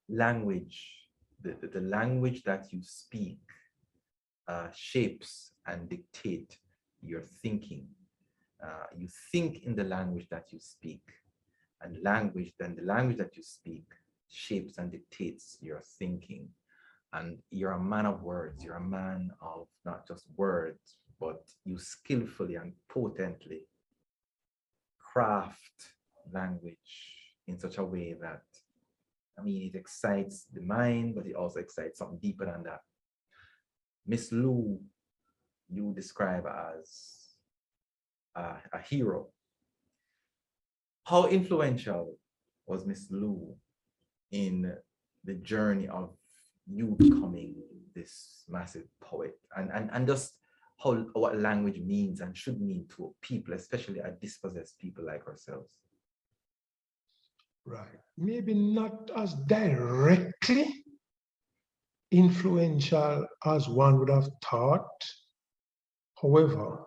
language, the language that you speak shapes and dictate your thinking. You think in the language that you speak, and the language that you speak shapes and dictates your thinking. And you're a man of words. You're a man of not just words, but you skillfully and potently craft language in such a way that, I mean, it excites the mind, but it also excites something deeper than that. Miss Lou, you describe as a hero. How influential was Miss Lou in the journey of you becoming this massive poet, and just how what language means and should mean to people, especially a dispossessed people like ourselves? Right. Maybe not as directly influential as one would have thought. However,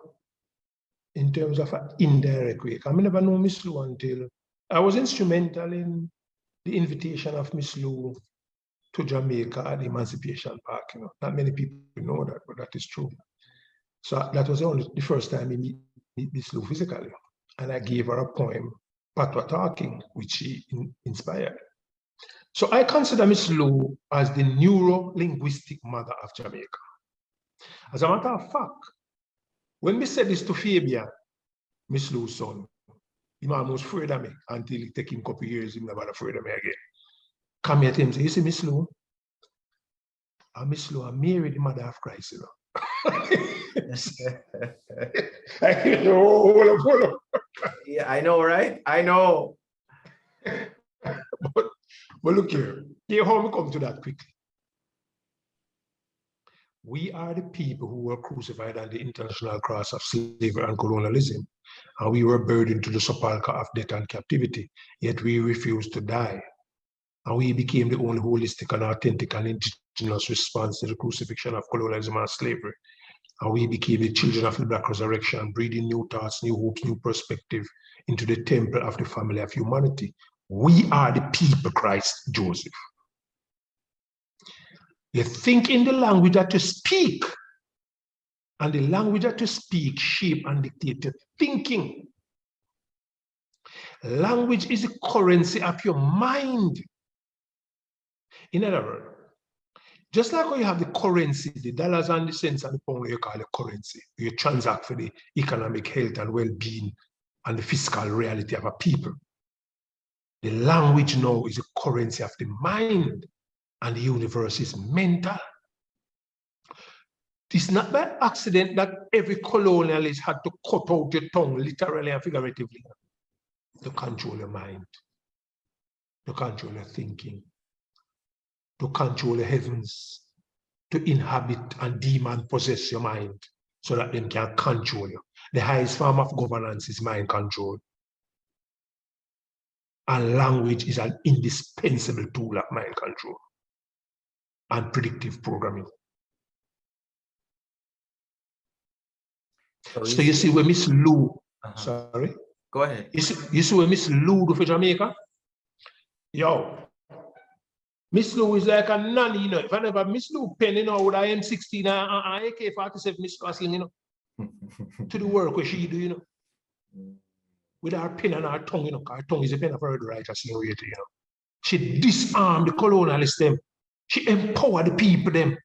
in terms of an indirect way, I never know Miss Lou until I was instrumental in the invitation of Miss Lou to Jamaica at the Emancipation Park. Not many people know that, but that is true. So that was only the first time I meet Miss Lou physically. And I gave her a poem, Patois Talking, which she inspired. So I consider Miss Lou as the neuro-linguistic mother of Jamaica. As a matter of fact, when we said this to Fabian, Miss Lou's son, he almost afraid of me until it took him a couple of years, he never afraid of me again. Come here to him and say, you see Miss Lou? Miss Lou, I'm Mary, the mother of Christ, Hold up. Yeah, I know, right? I know. but look here. Here, how we come to that quickly. We are the people who were crucified on the international cross of slavery and colonialism, and we were burdened to the sepulchre of death and captivity, yet we refused to die. And we became the only holistic and authentic and indigenous response to the crucifixion of colonialism and slavery. And we became the children of the Black resurrection, breathing new thoughts, new hopes, new perspective into the temple of the family of humanity. We are the people, Christ Joseph. You think in the language that you speak, and the language that you speak shape and dictate your thinking. Language is the currency of your mind. In other words, just like when you have the currency, the dollars and the cents and the pound, you call it currency. You transact for the economic health and well-being and the fiscal reality of a people. The language now is a currency of the mind, and the universe is mental. It's not by accident that every colonialist had to cut out your tongue, literally and figuratively, to control your mind, to control your thinking, to control the heavens, to inhabit and demon possess your mind so that them can control you. The highest form of governance is mind control. And language is an indispensable tool of mind control and predictive programming. So you see where Miss Lou, sorry? Go ahead. You see where Miss Lou do for Jamaica? Yo, Miss Lou is like a nanny, you know. If I never Miss Lou pen, you know, with I M16 and AK-47, Miss Gosling, you know, to the work where she do, you know. With her pen and her tongue, you know, her tongue is a pen of her writer, you know. She disarmed the colonialists, them. She empowered the people, them.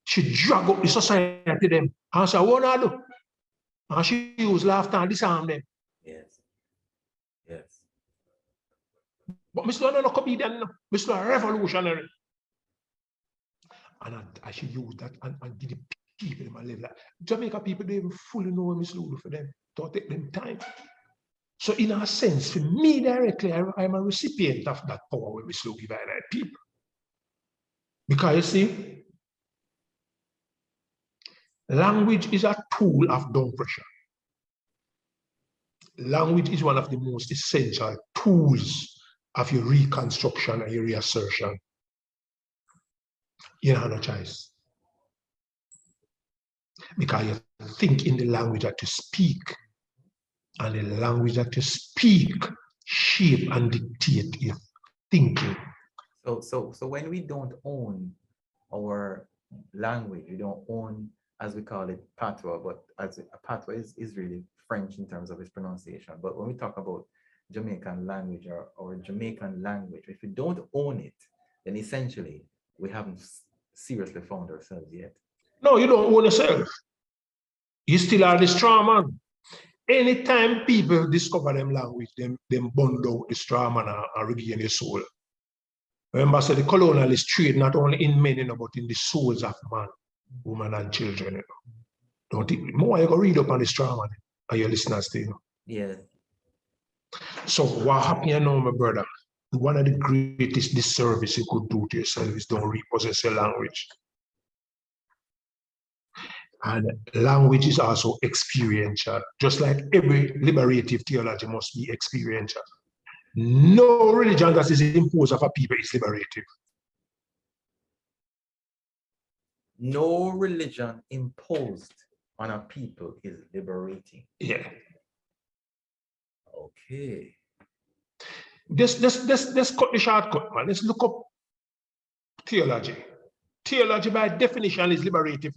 She drag up the society, them. And so what I do? And she used laughter and disarm them. Yes. Yes. But Mr. No comedian, Mr. Revolutionary. And I should use that and give the people in my life. Like, Jamaica people, they even fully know what Miss Lulu for them. Don't take them time. So in a sense, for me directly, I'm a recipient of that power when Miss Lulu give that people. Because you see, language is a tool of down pressure. Language is one of the most essential tools of your reconstruction and your reassertion. You don't have no choice. Because you think in the language that you speak, and the language that you speak shape and dictate your thinking. So when we don't own our language, we don't own, as we call it, patois, but as patois is really French in terms of its pronunciation. But when we talk about Jamaican language or Jamaican language, if we don't own it, then essentially we haven't seriously found ourselves yet. No, you don't own yourself. You still are the straw man. Anytime people discover them language, them bond out the straw man and regain their soul. Remember, so the colonialists trade not only in men, but in the souls of man, woman, and children. Don't think more you go read up on the straw man and your listeners to you. Yes. So what happened now, my brother? One of the greatest disservice you could do to yourself is don't repossess your language. And language is also experiential, just like every liberative theology must be experiential. No religion that is imposed of a people is liberative. No religion imposed on a people is liberating. Yeah. Okay. Let's cut the shortcut, man. Let's look up theology. Theology by definition is liberative.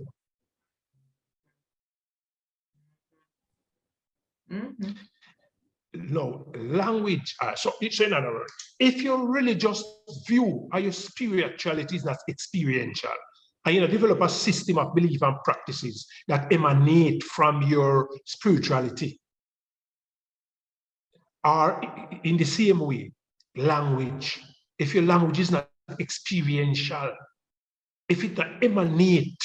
Mm-hmm. No, language. So in other words, if your religious view or your spirituality is not experiential, and you develop a system of belief and practices that emanate from your spirituality, or in the same way, language, if your language is not experiential, if it not emanate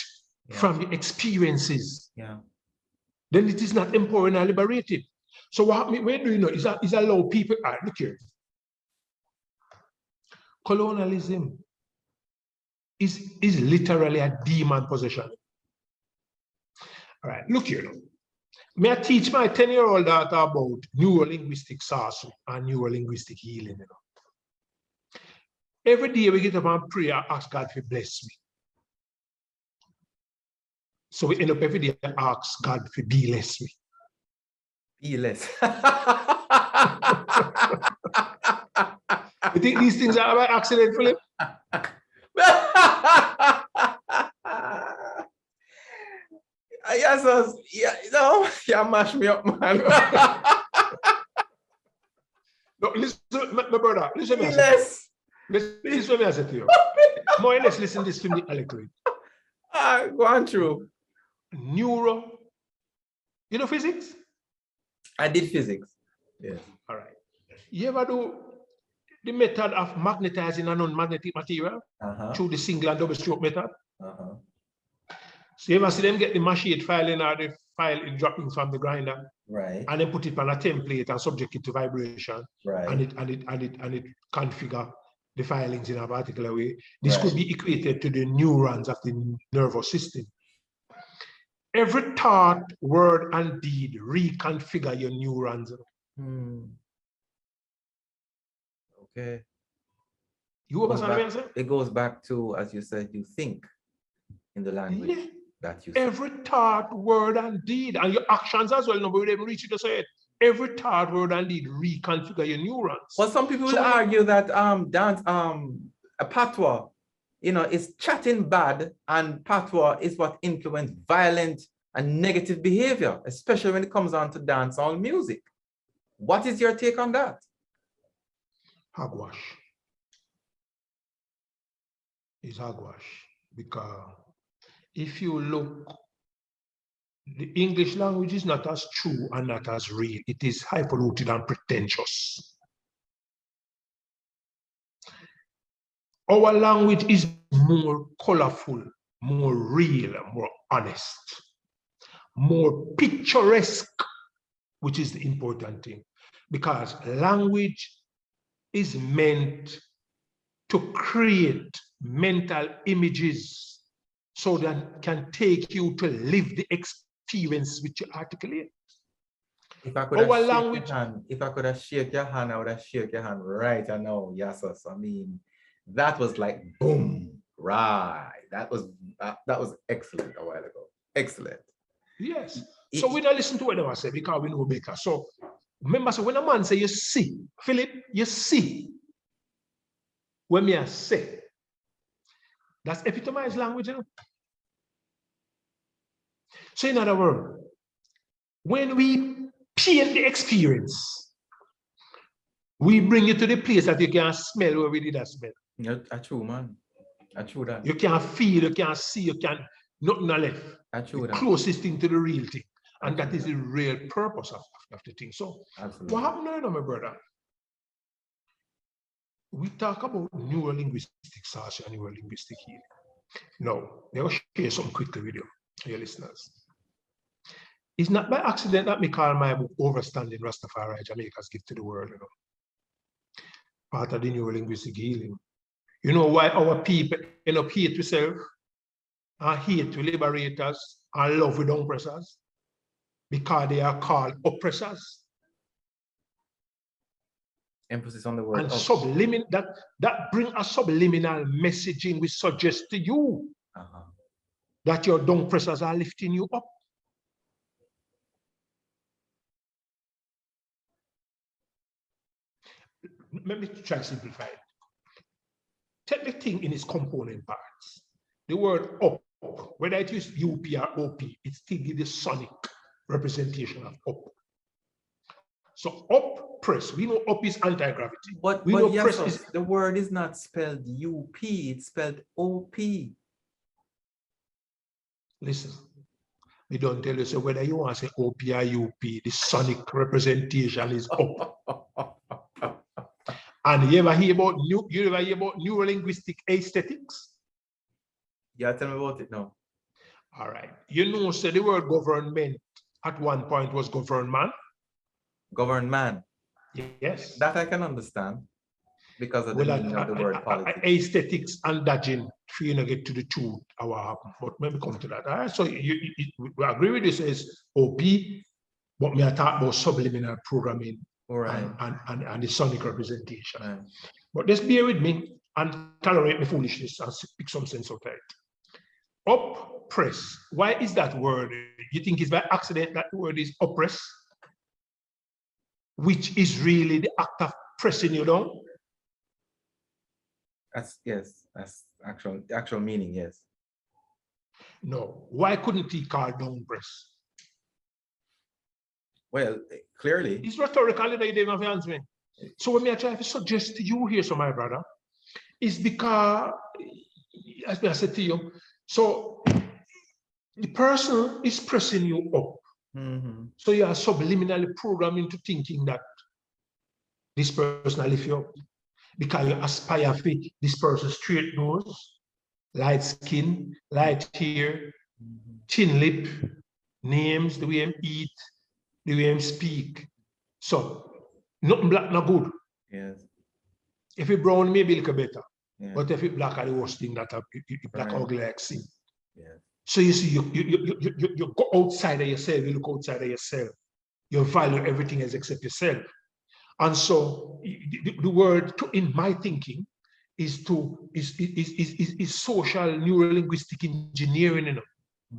from your experiences, then it is not empowering or liberated. So what we're doing now is allow people, look here. Colonialism is literally a demon possession. All right, look here. May I teach my 10-year-old daughter about neuro-linguistic sorcery and neuro-linguistic healing? You know? Every day we get up and pray and ask God to bless me. So we end up every day and ask God to be less me. Be less. You think these things are by accident, Philip? Yasus, no, you mash me up, man. No, listen, my brother, listen to me. Less. Listen to me, I said to you. More or less, listen to this from the eloquent. Go on through. Neuro. You know physics? I did physics. Yes. All right. You ever do the method of magnetizing a non-magnetic material through the single and double stroke method? So you ever see them get the machine filing or the file dropping from the grinder, right? And then put it on a template and subject it to vibration, right? And it configure the filings in a particular way. This could be equated to the neurons of the nervous system. Every thought, word, and deed reconfigure your neurons. Okay. You understand what I'm saying? It goes back to, as you said, you think in the language that you say. Every thought, word, and deed, and your actions as well. Nobody would even reach you to say it. Every thought, word, and deed reconfigure your neurons. Well, some people will argue that a patois, you know, is chatting bad, and patois is what influenced violent and negative behavior, especially when it comes on to dancehall music. What is your take on that? Hogwash. It's hogwash, because if you look, the English language is not as true and not as real. It is hyper-rooted and pretentious. Our language is more colorful, more real, more honest, more picturesque, which is the important thing, because language is meant to create mental images so that can take you to live the experience which you articulate. If I could have shake your hand, I would have shake your hand right now, Yasus. I mean, that was like boom, right. That was excellent a while ago. Excellent. Yes. So we don't listen to what they say because we know better. So remember, so when a man say you see, Philip, you see. When me say, that's epitomized language, you know? So in other words, when we paint the experience, We bring you to the place that you can smell where we did that smell. Yeah, that's true, man. That's true that. You can feel, you can see, you can nothing left. That's true The that. closest thing to the real thing. And that is Absolutely. the real purpose of the thing. So Absolutely. what happened there, my brother? We talk about neurolinguistic search and neurolinguistic healing. Now, let me share something quickly with you, your listeners. It's not by accident that me call my book Overstanding Rastafari, Jamaica's Gift to the World, you know. Part of the neurolinguistic healing. You know why our people end up hate themselves, and hate to liberators, and love with oppressors? Because they are called oppressors. Emphasis on the word And up. that bring a subliminal messaging we suggest to you that your dung pressers are lifting you up. Let me try to simplify it. Take the thing in its component parts. The word up, whether it is UP or OP, it still gives the sonic representation of up. So up press, we know up is anti-gravity. But we know yes, press so is the word is not spelled UP, it's spelled OP. Listen, we don't tell you so whether you want to say OP or UP, the sonic representation is up. And you ever hear about neurolinguistic aesthetics? Yeah, tell me about it now. All right. You know, so the word government at one point was govern man. Govern man. Yes. That I can understand because of the meaning of the word politics. Aesthetics and dodging, trying to get to the truth, what happened. But maybe come to that. All right. So we agree with this as OP, but we are talking about subliminal programming. Right. And the sonic representation. Right. But just bear with me and tolerate the foolishness and pick some sense out of it. Oppress. Why is that word? You think it's by accident that the word is oppress? Which is really the act of pressing you down? That's actual meaning, yes. No. Why couldn't he call down press? Well, clearly. It's rhetorical, you didn't have to answer me. So what I try to suggest to you here, so my brother, is because, as I said to you, so the person is pressing you up. Mm-hmm. So you are subliminally programmed into thinking that this person will lift you up. Because you aspire for this person straight nose, light skin, light hair, chin lip, names, the way him eat, the way him speak. So, nothing black, not good. Yes. If it brown, maybe a little better. Yeah. But if it black, are the worst thing that black ugly like sin. Yeah. So you see, you go outside of yourself, you look outside of yourself. You value everything else except yourself. And so the word in my thinking is social neurolinguistic engineering, you know,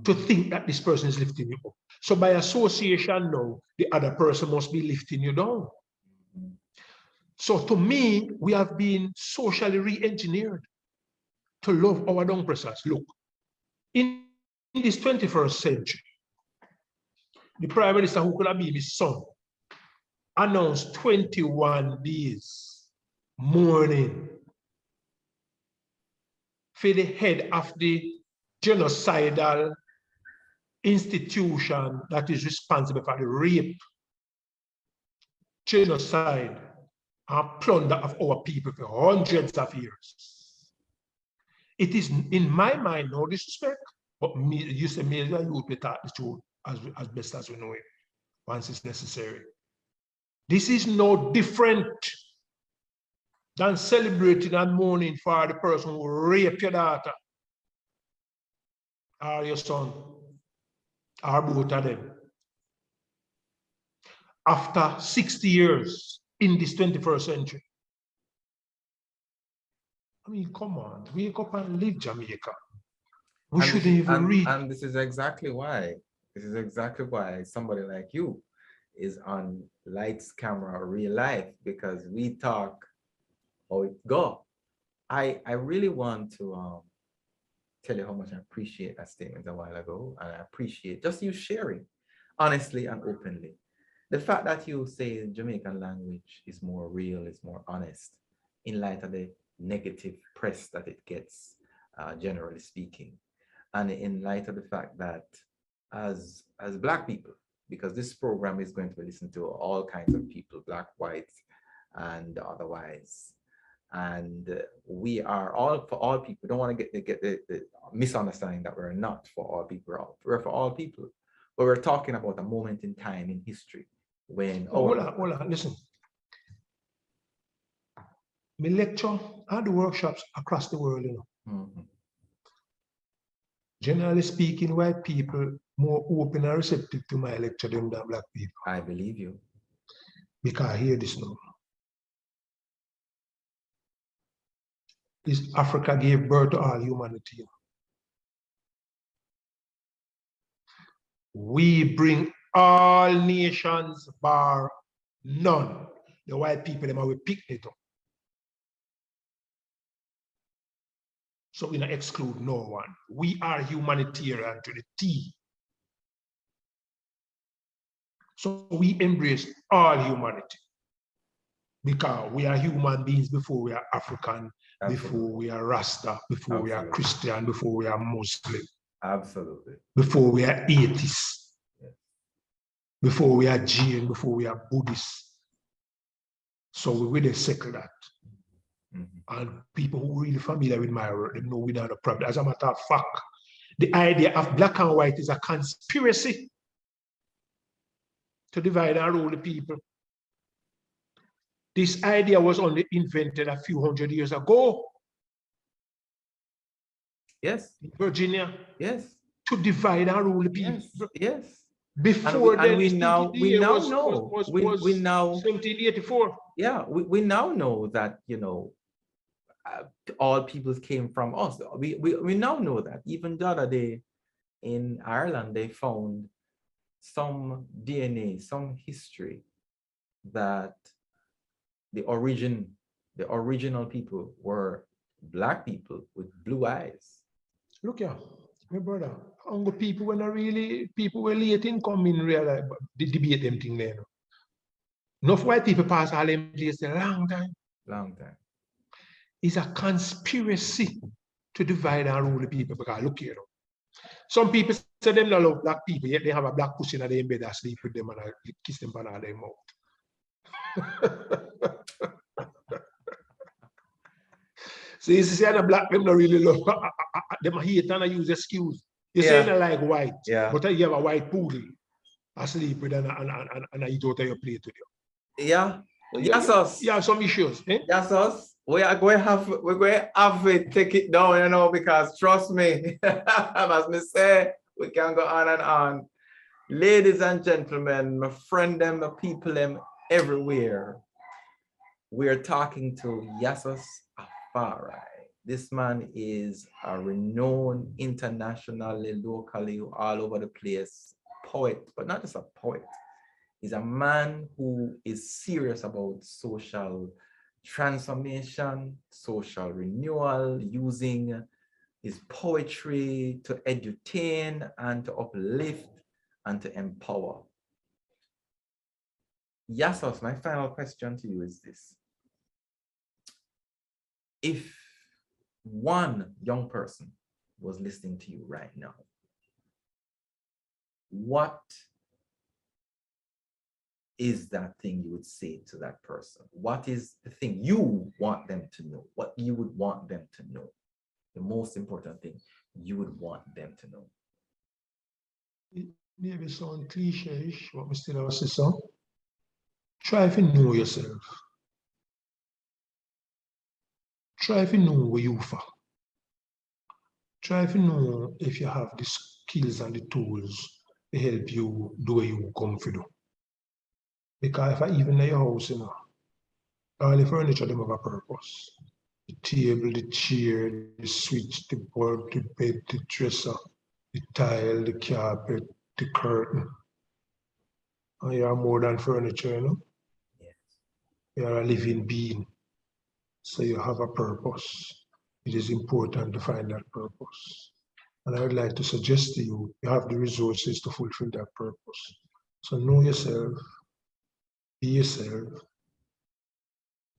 to think that this person is lifting you up. So by association now, the other person must be lifting you down. So to me, we have been socially re-engineered to love our down pressers. Look, in this 21st century, the Prime Minister, who could have been his son, announced 21 days mourning for the head of the genocidal institution that is responsible for the rape, genocide, and plunder of our people for hundreds of years. It is, in my mind, no disrespect, but me, you say me, you will talk the truth as best as we know it, once it's necessary. This is no different than celebrating and mourning for the person who raped your daughter or your son, or both of them. After 60 years in this 21st century. I mean, come on, wake up and live Jamaica. We shouldn't even read. And this is exactly why. This is exactly why somebody like you is on lights, camera, real life, because we talk how it go. I really want to tell you how much I appreciate that statement a while ago, and I appreciate just you sharing honestly and openly. The fact that you say Jamaican language is more real, is more honest, in light of the negative press that it gets, generally speaking, and in light of the fact that as Black people, because this program is going to be listened to all kinds of people, Black, white, and otherwise, and we are all for all people. We don't want to get the misunderstanding that we're not for all people. We're for all people, but we're talking about a moment in time in history when. Hold on, listen. Me lecture and the workshops across the world, you know. Generally speaking, white people more open and receptive to my lecture than Black people. I believe you. Because I hear this now. This Africa gave birth to all humanity. We bring all nations bar none. The white people, them are we pick it up. So we don't exclude no one. We are humanitarian to the T. So we embrace all humanity. Because we are human beings before we are African, before we are Rasta, before we are Christian, before we are Muslim. Absolutely. Before we are atheists. Yes. Before we are Jain, before we are Buddhists. So we really circle that. And people who are really familiar with my work, they know without a problem. As a matter of fact, the idea of black and white is a conspiracy to divide and rule the people. This idea was only invented a few hundred years ago. Yes. In Virginia. Yes. To divide and rule the people. Yes. Yes. Before then, we now know. We now 1784. Yeah, we now know that, you know, all peoples came from us. We now know that. Even the other day in Ireland, they found some DNA, some history that the original people were black people with blue eyes. Look here, my brother, Congo people were not really, people were late in coming realize the debate them thing there. Enough white people pass all them place a long time. Long time. It's a conspiracy to divide and rule the people, because look here. Some people say them not love black people, yet they have a black pussy in their bed and sleep with them and kiss them on their mouth. So you see, the black them not really love them hate and use excuse. You say they like white, but you have a white poodle asleep with and eat out of your plate with you. Yeah. Yasus. You have some issues. Eh? Yasus. We're going to have to take it down, you know, because trust me, as me say, we can go on and on. Ladies and gentlemen, my friend them, my people them everywhere. We're talking to Yasus Afari. This man is a renowned internationally, locally, all over the place poet, but not just a poet. He's a man who is serious about social transformation, social renewal, using his poetry to entertain and to uplift and to empower. Yasus, my final question to you is this. If one young person was listening to you right now, what is that thing you would say to that person? What is the thing you want them to know? What you would want them to know? The most important thing you would want them to know. It maybe sound cliche-ish, but we still have to say so. Try to know yourself. Try to know where you are. Try to know if you have the skills and the tools to help you do what you come to do. Because if I even in your house, you know, all the furniture, them have a purpose. The table, the chair, the switch, the board, the bed, the dresser, the tile, the carpet, the curtain. And you are more than furniture, you know? Yes. You are a living being. So you have a purpose. It is important to find that purpose. And I would like to suggest to you, you have the resources to fulfill that purpose. So know yourself, be yourself,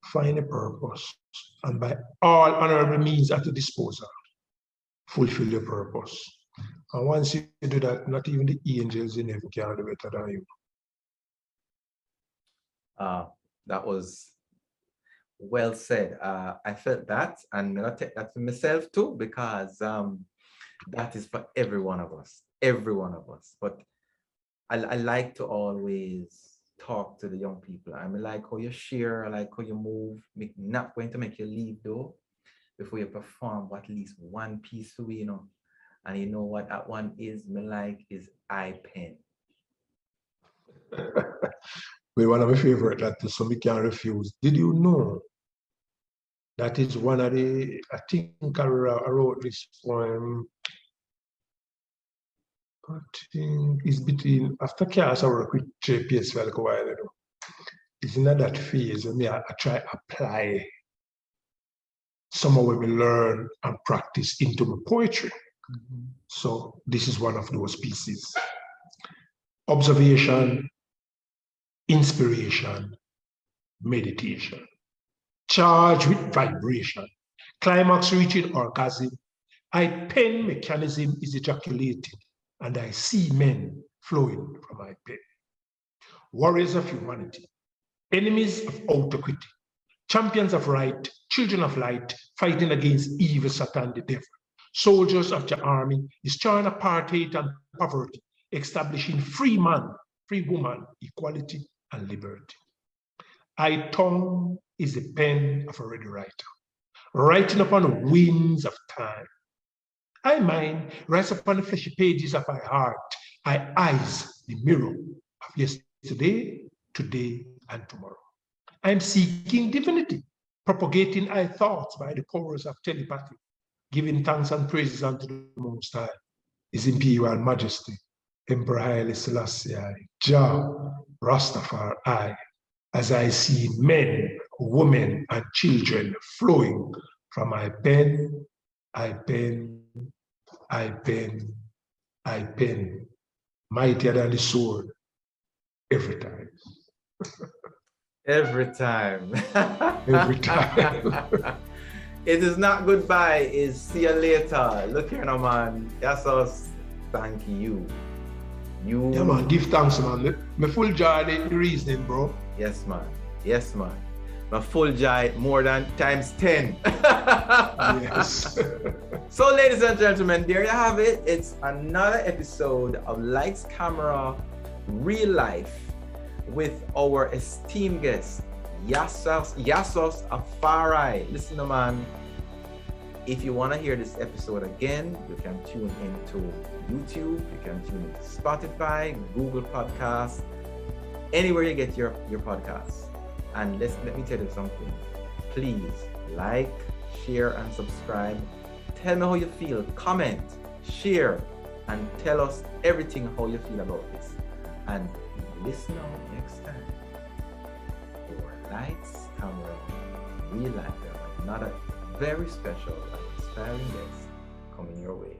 find a purpose, and by all honorable means at your disposal, fulfill your purpose. And once you do that, not even the angels in heaven can do better than you. That was well said. I felt that, and I'm gonna take that to myself too, because that is for every one of us, every one of us. But I like to always talk to the young people. I like how you share, I like how you move. Not going to make you leave though, before you perform at least one piece for we, And you know what that one is, me like, is eye pen. Well, one of my favorite that so we can't refuse. Did you know that is one of the, I think I wrote this poem, I think it's between, after class I work with JPS for like a while ago. It's in that phase when I try apply some of what we learn and practice into my poetry. So this is one of those pieces. Observation, inspiration, meditation. Charged with vibration, climax reaching orgasm. I pen mechanism is ejaculated, and I see men flowing from my pen. Warriors of humanity, enemies of autocracy, champions of right, children of light, fighting against evil, Satan, the devil. Soldiers of the army, destroying apartheid and poverty, establishing free man, free woman, equality, and liberty. I tongue is the pen of a ready writer, writing upon the winds of time. I mind writes upon the fleshy pages of my heart. I eyes the mirror of yesterday, today, and tomorrow. I am seeking divinity, propagating I thoughts by the powers of telepathy, giving thanks and praises unto the Most High, His Imperial Majesty, Emperor Haile Selassie, Jah, Rastafari, as I see men, women, and children flowing from my pen, I pen, I pen, I pen, mightier than the sword, every time. Every time. Every time. It is not goodbye, it's see you later. Look here now, man. Yasus, thank you. Yeah, man, give thanks, man. My full joy the reasoning, bro. Yes, man. Yes, man. My full joy more than times 10. Yes. So, ladies and gentlemen, there you have it. It's another episode of Lights, Camera, Real Life with our esteemed guest, Yasus Afari. Listen, man. If you want to hear this episode again, you can tune into YouTube, you can tune into Spotify, Google Podcasts, anywhere you get your podcasts. And let me tell you something. Please like, share, and subscribe. Tell me how you feel. Comment, share, and tell us everything how you feel about this. And listen out next time for Lights, Camera, Real Life. Another very special and inspiring guest coming your way.